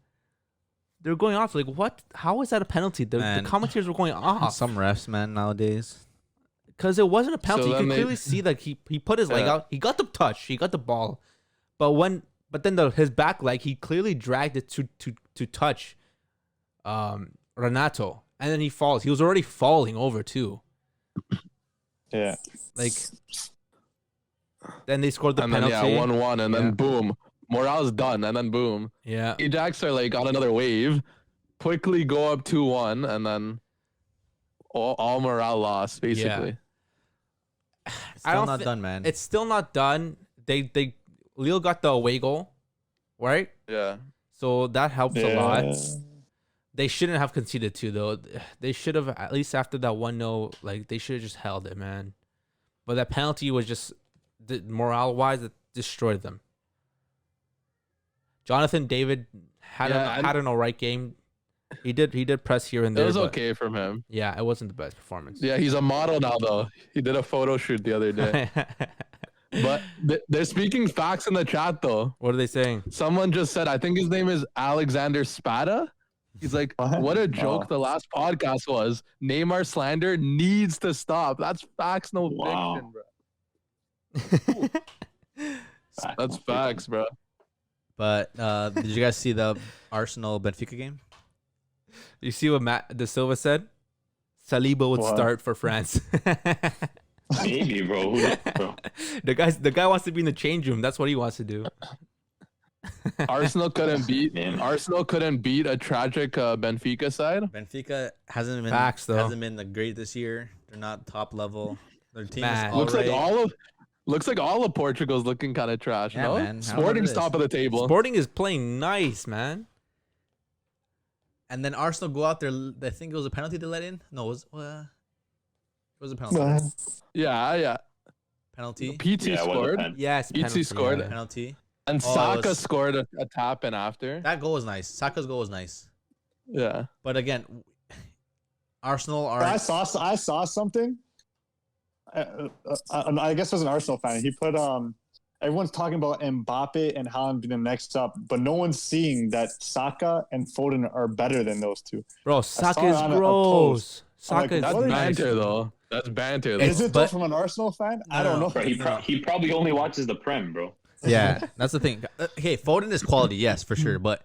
They're going off, like, "What? How is that a penalty?" The Man. commentators were going off Some refs, man, nowadays. because it wasn't a penalty. You then could they- clearly see that he put his leg Yeah. out. He got the touch. He got the ball, but then his back leg, he clearly dragged it to touch Renato, and then he falls. He was already falling over too. Yeah. Like then they scored the And then penalty. 1-1, and Yeah. then boom, morale's done, and then boom, Yeah, Ajax are like on another wave, quickly go up 2-1, and then all morale lost basically. Still don't not thi- done, man. it's still not done. They Lille got the away goal, right? Yeah. So that helps a lot. Yeah. They shouldn't have conceded two though. They should have, at least after that 1-0, like they should have just held it, man. But that penalty was just morale wise, it destroyed them. Jonathan David had an alright game. He did press here and It there. was but okay from him. Yeah, it wasn't the best performance. Yeah, he's a model now though. He did a photo shoot the other day. But they're speaking facts in the chat though. What are they saying? Someone just said, I think his name is Alexander Spada. He's like, what a joke the last podcast was. Neymar slander needs to stop. That's facts, no Wow. fiction, bro. That's facts, bro. But did you guys see the Arsenal Benfica game? You see what Matt De Silva said? Saliba would What? start for France. Maybe, bro. Who knows, bro? The guy wants to be in the change room. That's what he wants to do. Arsenal couldn't beat Man. a tragic Benfica side. Benfica hasn't been Facts, though. hasn't been the great this year. They're not top level. Their team Man. is Looks alright. like all of Portugal's looking kind of trash. Yeah, No, man. I don't know what Sporting's it is. top of the table. Sporting is playing nice, man. And then Arsenal go out there. I think it was a penalty they let in. No, it was a penalty. Yeah. Penalty. PT scored. Yes, PT scored. Yeah. Penalty. And Saka scored a tap in after. That goal was nice. Saka's goal was nice. Yeah. But again, Arsenal are. I saw something. I guess I was an Arsenal fan. He put everyone's talking about Mbappe and Haaland being the next up, but no one's seeing that Saka and Foden are better than those two. Bro, Saka is gross. Saka is that's banter though. That's banter. Though. Is it though from an Arsenal fan? I don't know. Bro, he probably only watches the Prem, bro. Yeah, that's the thing. Okay, Foden is quality, yes, for sure, but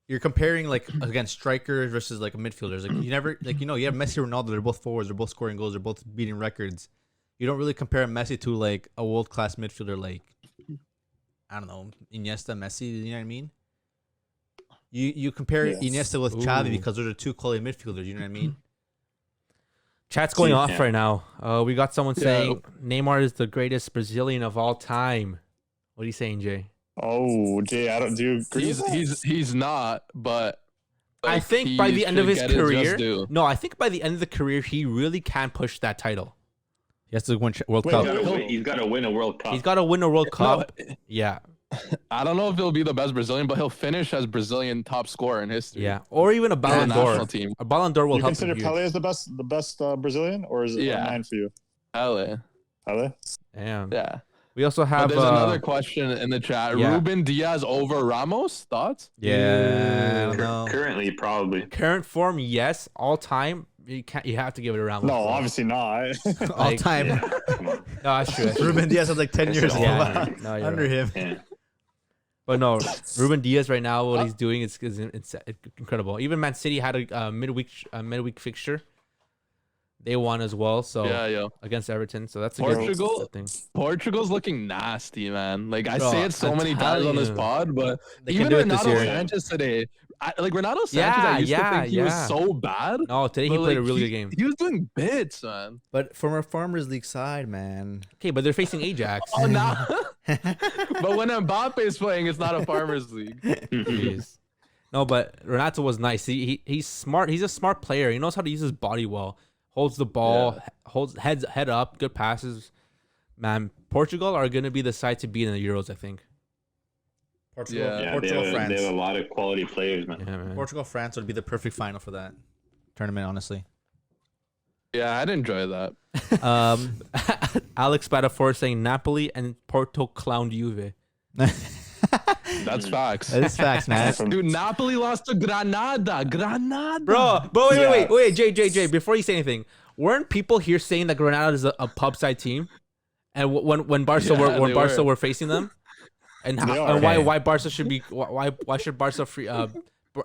you're comparing like against strikers versus like midfielders. Like you never like you have Messi, Ronaldo. They're both forwards. They're both scoring goals. They're both beating records. You don't really compare Messi to like a world class midfielder like I don't know Iniesta, Messi. You know what I mean? You compare Iniesta with Xavi because those are two quality midfielders. You know what I mean? Chat's going off right now. We got someone saying Neymar is the greatest Brazilian of all time. What are you saying, Jay? Oh, Jay, I don't do. He's not, but I think by the end of his career, I think by the end of the career, he really can push that title. He has to win World Cup. He's got to win a World Cup. He's got to win a World Cup. Yeah. I don't know if he'll be the best Brazilian, but he'll finish as Brazilian top scorer in history. Yeah, or even a Ballon d'Or. Team. A Ballon d'Or will help. You consider Pelé as the best Brazilian, or is it mine for you? Pelé. Damn. Yeah. We also have. There's another question in the chat. Yeah. Ruben Diaz over Ramos? Thoughts? Yeah, I don't know. Currently, probably. Current form, yes. All time, you have to give it a Ramos. No, obviously not. All time. Yeah, come on. No, that's true. Ruben Diaz has like 10 years under him. Yeah. But no, Ruben Diaz right now, what he's doing is incredible. Even Man City had a midweek fixture. They won as well, so against Everton. So that's a good thing. Portugal's looking nasty, man. Like I say it so many times on this pod, but they even Renato Sanchez today, Renato Sanchez, I used to think he was so bad. No, today he played a really good game. He was doing bits, man. But from a Farmers League side, man. Okay, but they're facing Ajax. Oh no! But when Mbappe is playing, it's not a Farmers League. Jeez. No, but Renato was nice. He's smart. He's a smart player. He knows how to use his body well. Holds the ball, holds head up, good passes. Man, Portugal are going to be the side to beat in the Euros, I think. Portugal, France. They have a lot of quality players, man. Yeah, man. Portugal, France would be the perfect final for that tournament, honestly. Yeah, I'd enjoy that. Alex Spatafor saying Napoli and Porto clowned Juve. That's facts. That is facts, man. Dude, Napoli lost to Granada. Bro, wait, Jay, before you say anything, weren't people here saying that Granada is a pub side team? And when Barca were facing them? And why Barca should be why should Barca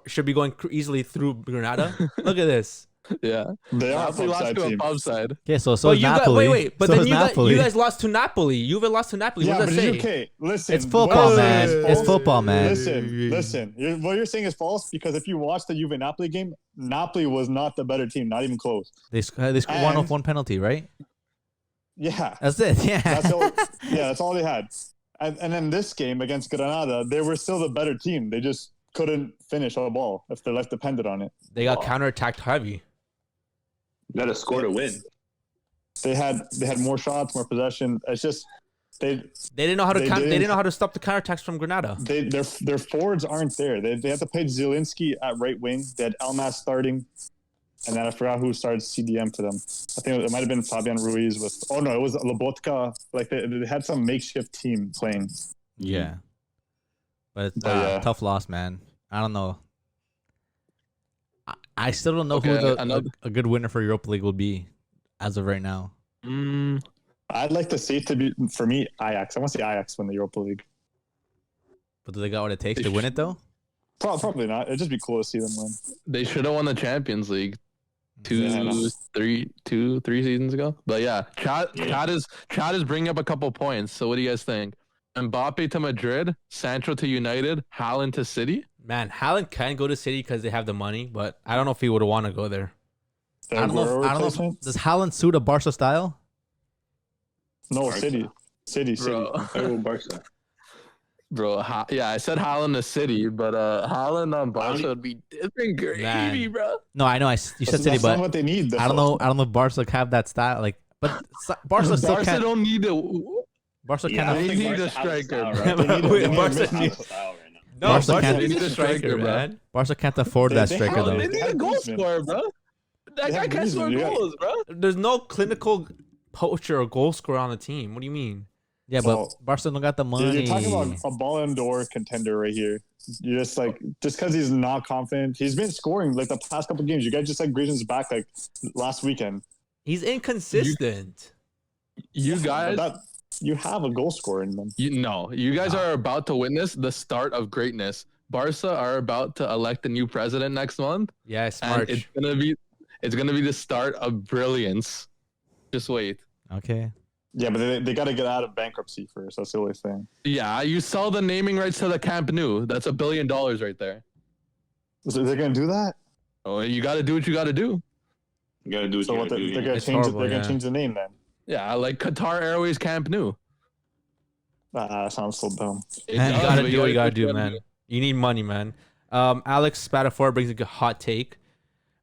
should be going easily through Granada? Look at this. Yeah, they are lost to a pub side. Okay, so is Napoli. But then you guys lost to Napoli. Juve lost to Napoli. Yeah, what does that say? Okay, listen. It's football, man. It's football, man. Listen. What you're saying is false because if you watch the Juve Napoli game, Napoli was not the better team, not even close. They scored one off one penalty, right? Yeah, that's it. Yeah, that's all they had. And then this game against Granada, they were still the better team. They just couldn't finish a ball if their life depended on it. They got counterattacked heavy. You gotta score to win. They had more shots, more possession. It's just they didn't know how to they didn't know how to stop the counterattacks from Granada. Their forwards aren't there. They had to play Zielinski at right wing. They had Elmas starting, and then I forgot who started CDM for them. I think it might have been Fabian Ruiz with. Oh no, it was Lobotka. Like they had some makeshift team playing. Yeah, but it's tough loss, man. I don't know. I still don't know who a good winner for Europa League will be as of right now. I'd like to see it to be, for me, Ajax. I want to see Ajax win the Europa League. But do they got what it takes to win it, though? Probably not. It'd just be cool to see them win. They should have won the Champions League 3 seasons ago. But yeah, Chad is bringing up a couple points. So what do you guys think? Mbappe to Madrid, Sancho to United, Haaland to City? Man, Haaland can go to City because they have the money, but I don't know if he would want to go there. I don't know. Does Haaland suit a Barca style? No, City. Oh, Barca. Bro, I said Haaland to City, but Haaland on Barca would be different gravy, bro. No, I know. You said City, that's but not what they need. Though. I don't know. I don't know if Barca have that style. Like, but Barca still Barca can't. don't need to. Barca Yeah, I don't can't. think They need Barca a has striker, style, bro. right? They need Barca a Need midfielder. style right now. No, Barca Barca can't- needs a striker, man. Barca can't afford that They striker have- though. They need a have goal Griezmann. scorer, bro. That They guy have can't score Griezmann, yeah. goals, bro. There's no clinical poacher or goal scorer on the team. What do you mean? Yeah, Well, but Barca don't got the Dude, money. you're talking about a Ballon d'Or contender right here. You're just because he's not confident. He's been scoring like the past couple games. You guys just said Griezmann's back like last weekend. He's inconsistent. You guys, You have a goal scorer in them. you guys are about to witness the start of greatness. Barca are about to elect a new president next month, Yes, and March. it's gonna be the start of brilliance. Just wait. Okay. Yeah, but they got to get out of bankruptcy first. That's the only thing. Yeah, you sell the naming rights to the Camp Nou. That's $1 billion right there. So they're gonna do that. Oh, you got to do what you got to do. You gotta do what So you what? gotta They're do. gonna It's change. horrible, They're gonna yeah. change the name then. Yeah, like Qatar Airways Camp Nou. That sounds so dumb. You gotta do what you gotta do, what man. You need money, man. Alex Spatafor brings a hot take.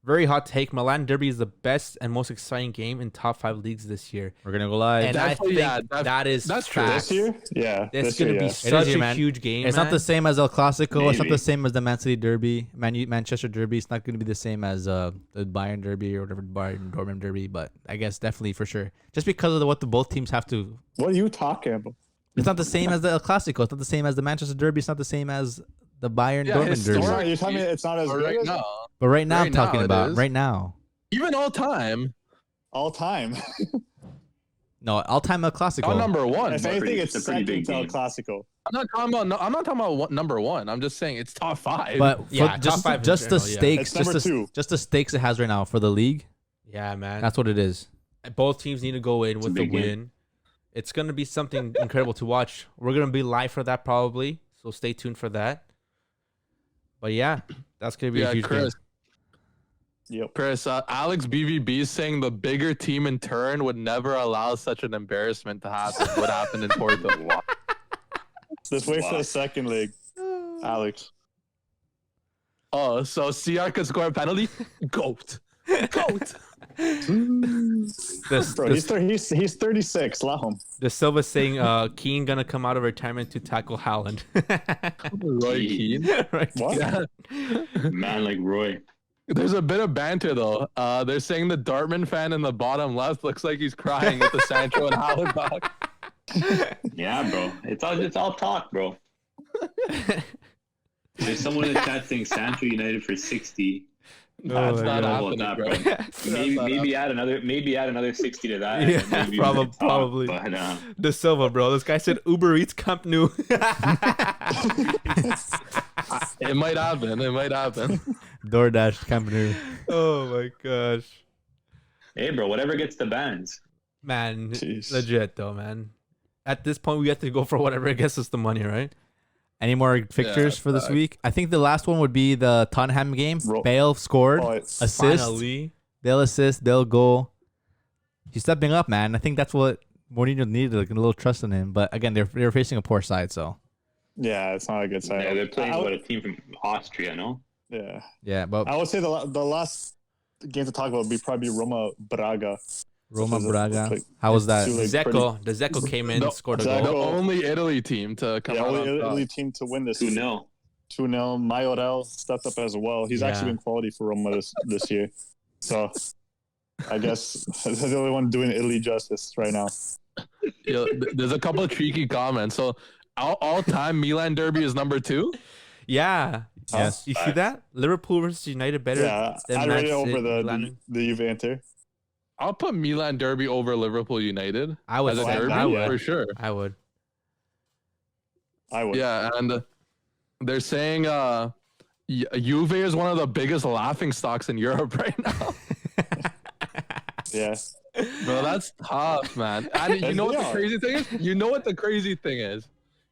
Very hot take. Milan Derby is the best and most exciting game in top 5 leagues this year. We're gonna go live. And I Definitely, think yeah, that's true. facts. This year, yeah. It's this gonna year, be yeah. such here, a man. huge game. It's man. not the same as El Clasico. It's not Maybe. the same as the Man City Derby, Manchester Derby. It's not gonna be the same as the Bayern Derby or whatever Bayern Dortmund Derby. But I guess definitely for sure, just because of what the both teams have to. What are you talking about? It's not the same as the El Clasico. It's not the same as the Manchester Derby. It's not the same as the Bayern Yeah, Dortmund Derby. historic- You're telling me it's not as Or good right as now, But right now, Right I'm talking now it about is. right now. even all time, all time. No, all-time El Clasico. not number one. If but anything, it's it's a pretty second big to El game. Clasico. I'm not talking about number one. I'm just saying it's top 5. But for Yeah, top just 5 in just the general, yeah. stakes, It's number 2. just the stakes it has right now for the league. Yeah, man. That's what it is. Both teams need to go in a with the big game. win. It's gonna be something incredible to watch. We're gonna be live for that probably, so stay tuned for that. But yeah, that's gonna be a yeah, huge Chris. Yep. Chris, Alex BVB is saying the bigger team in turn would never allow such an embarrassment to happen. What happened in Porto? Just wait for Wow. the second leg, Alex. Oh, so CR could score a penalty? Goat. Goat. Bro, he's 36. Allow him. The Silva saying Keane gonna come out of retirement to tackle Haaland. Roy Keane. Right. What? Yeah. Man like Roy. There's a bit of banter though. They're saying the Dortmund fan in the bottom left looks like he's crying at the Sancho and Haaland back. Yeah, bro. It's all talk, bro. There's someone in the chat saying Sancho United for 60. That's my not God. happening, bro. Maybe add another 60 to that. Yeah, and maybe we probably- could talk, probably. But The Silva, bro. This guy said Uber Eats Camp Nou. It might happen. It might happen. DoorDash company. Oh my gosh, hey, bro, whatever gets the bans. man, Jeez. legit though, man. At this point, we have to go for whatever gets us the money, right? Any more fixtures for this facts. week? I think the last one would be the Tottenham game. Ro- Bale scored, Oh, it's assist, Finally, Bale assist, Bale goal. He's stepping up, man. I think that's what Mourinho needed, like a little trust in him. But again, they're facing a poor side, so yeah, it's not a good side. Yeah, they're playing I would- a team from Austria, no? Yeah, yeah. But I would say the last game to talk about would be probably Roma Braga. Roma This is a- Braga, like, how was that? too, like, the Zeko came in, No, scored a Zeko- The goal. only Italy team to come Yeah, out only on top. Italy team to win this. 2-0. 2-0. Mayorel stepped up as well. He's Yeah. actually been quality for Roma this year. So I guess they're the only one doing Italy justice right now. Yeah, there's a couple of cheeky comments. So all time Milan Derby is number 2. Yeah, Yes. you see that Liverpool versus United better. Yeah, than I'd Man rate it over City, the Milan. Juve Inter. I'll put Milan Derby over Liverpool United I would as a say- derby I would. for sure. I would. I would. Yeah, and they're saying Juve is one of the biggest laughing stocks in Europe right now. Yeah. Bro, that's tough, man. And you know what the crazy thing is? You know what the crazy thing is?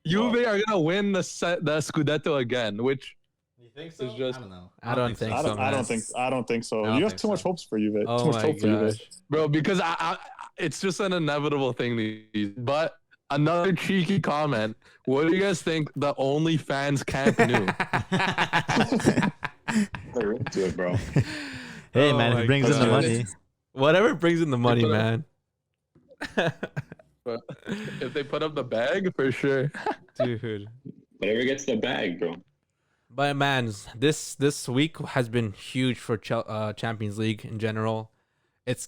Juve are gonna win the Scudetto again, which You think so? It's just- I don't know. I don't think I so, don't, man. I don't think so. I don't You have think too much so. hopes for Juve. Oh too much my hope for Juve. gosh. bro, because I it's just an inevitable thing. But Another cheeky comment. What do you guys think the OnlyFans Camp Nou? They're into it, bro. Hey, man, it brings in the money. Whatever brings in the money, man. But if they put up the bag, for sure. Dude. Whatever gets the bag, bro. But man, this week has been huge for Champions League in general. It's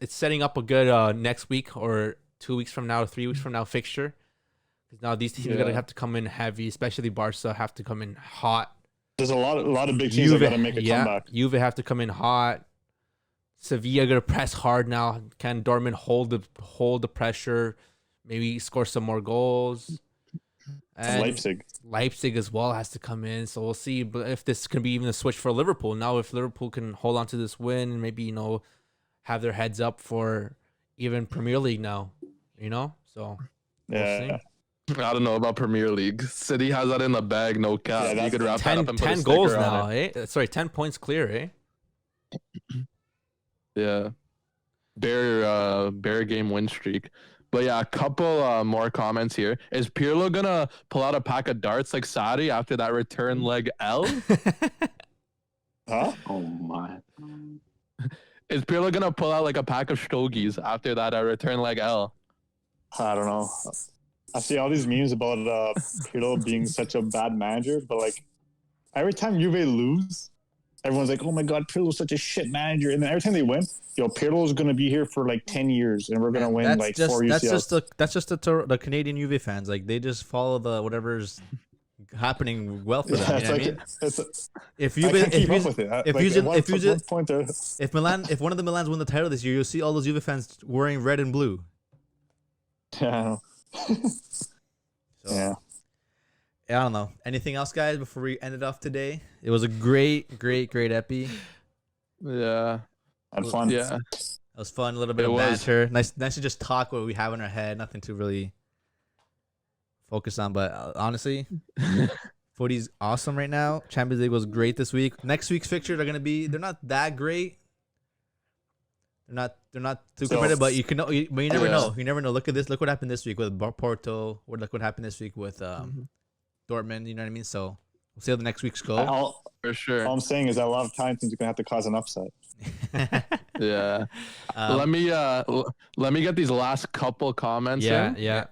setting up a good next week or 2 weeks from now, 3 weeks from now fixture. Because now these teams are gonna have to come in heavy, especially Barca have to come in hot. There's a lot of big teams that gotta make a comeback. Juve have to come in hot. Sevilla gonna press hard now. Can Dortmund hold the pressure? Maybe score some more goals. And Leipzig as well has to come in. So we'll see. But if this can be even a switch for Liverpool now, if Liverpool can hold on to this win and maybe have their heads up for even Premier League now, So we'll see. I don't know about Premier League. City has that in the bag, no cap. You could wrap 10, that up and 10 put goals now, eh? Sorry, 10 points clear, eh? Yeah. Bear game win streak. But yeah, a couple more comments here. Is Pirlo gonna pull out a pack of darts like Sadi after that return leg L? Huh? Oh my. Is Pirlo gonna pull out like a pack of stogies after that return leg L? I don't know. I see all these memes about Pirlo being such a bad manager, but like every time Juve lose, everyone's like, "Oh my God, Pirlo's such a shit manager," and then every time they win, Pirlo's gonna be here for like 10 years, and we're gonna win like 4 UCLs. That's just the Canadian Juve fans. Like they just follow the whatever's happening well for them. If one of the Milans win the title this year, you'll see all those Juve fans wearing red and blue. Yeah. I don't know. Anything else, guys, before we end it off today? It was a great epi. Yeah. Had fun. Yeah. It was fun. A little bit of banter. Nice to just talk what we have in our head. Nothing to really focus on. But honestly, footy's awesome right now. Champions League was great this week. Next week's fixtures are they're not that great. They're not too competitive, but you never know. You never know. Look at this. Look what happened this week with Porto. Look what happened this week with Dortmund. You know what I mean? So we'll see how the next weeks go. For sure. All I'm saying is that a lot of times you're gonna have to cause an upset. Yeah. Let me get these last couple comments in. Yeah.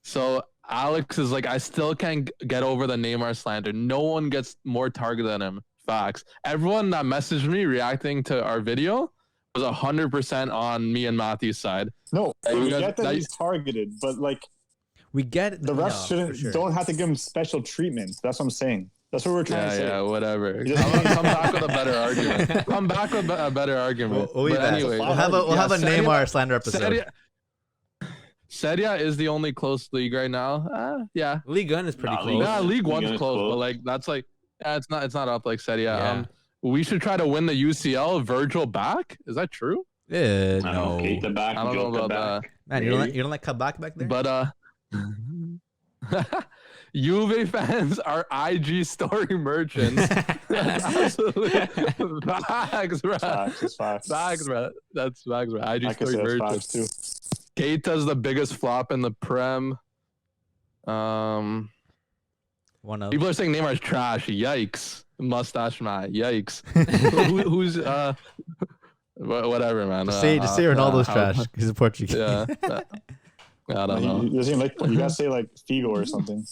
So Alex is like, I still can't get over the Neymar slander. No one gets more target than him. Facts. Everyone that messaged me reacting to our video was 100% on me and Matthew's side. No, we get that he's targeted, but like we get the refs don't have to give him special treatment. That's what I'm saying. That's what we're trying to say. Yeah, whatever. Come back with a better argument. Come back with a better argument. But anyway, we'll have a Neymar slander episode. Serie is the only close league right now. Yeah. League 1 is pretty close. Yeah, League 1's close, but like that's like it's not up like Serie. We should try to win the UCL. Virgil back? Is that true? Yeah, no. I don't know about that. Man, you don't like Kabak back there? But Juve fans are IG story merchants. Absolutely. Facts, bro. Facts, bro. That's facts, bro. IG story merchants too. Keita's the biggest flop in the Prem. One of people are saying Neymar's trash. Yikes. Mustache man. Yikes. Who's whatever, man. Just say Ronaldo's trash. He's a Portuguese. Yeah. I don't know. You gotta say like Figo or something.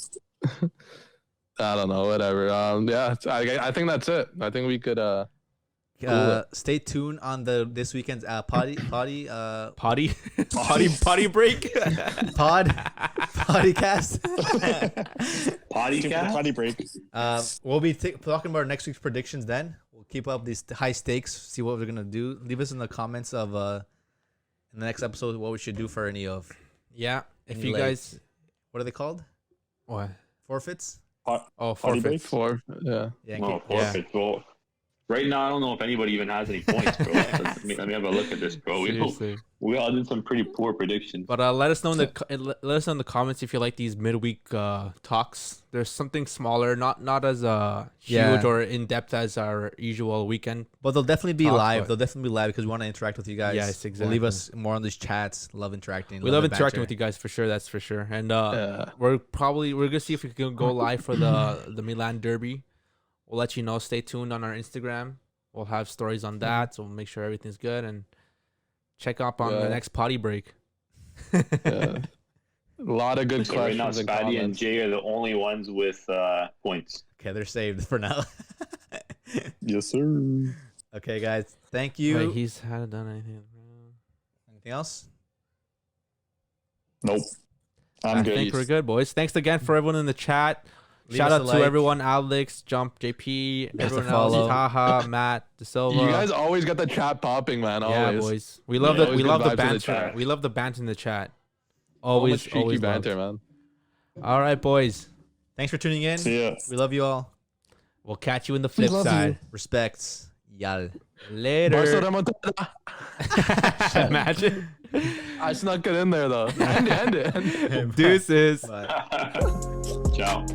I don't know. Whatever. Yeah. I think that's it. I think we could. Stay tuned on this weekend's potty break potty break. We'll be talking about next week's predictions. Then we'll keep up these high stakes. See what we're gonna do. Leave us in the comments of in the next episode what we should do for any of. Yeah, if you guys, what are they called? What forfeits? Forfeit. Yeah. Forfeit. Well, Right now, I don't know if anybody even has any points, bro. Let me have a look at this, bro. We all did some pretty poor predictions. But let us know in the comments if you like these midweek talks. There's something smaller, not as huge or in depth as our usual weekend. But they'll definitely be live. They'll definitely be live because we want to interact with you guys. Yes, exactly. Leave us more on these chats. Love interacting. We love interacting with you guys for sure. That's for sure. And we're gonna see if we can go live for the Milan Derby. We'll let you know. Stay tuned on our Instagram. We'll have stories on that, so we'll make sure everything's good and check up on the next potty break. A lot of good questions. Right now, Spatty and Jay are the only ones with points. Okay, they're saved for now. Yes, sir. Okay, guys. Thank you. Wait, he's hadn't done anything. Anything else? Nope. I think we're good, boys. Thanks again for everyone in the chat. Shout out to everyone: Alex, Jump, JP, everyone else, Taha, Matt, De Silva. You guys always got the chat popping, man. Always. Yeah, boys. We love the banter. We love the banter in the chat. Always banter, man. All right, boys. Thanks for tuning in. See ya. We love you all. We'll catch you in the flip side. Respects, y'all. Later. Imagine. I snuck it in there though. End it. Deuces. Ciao.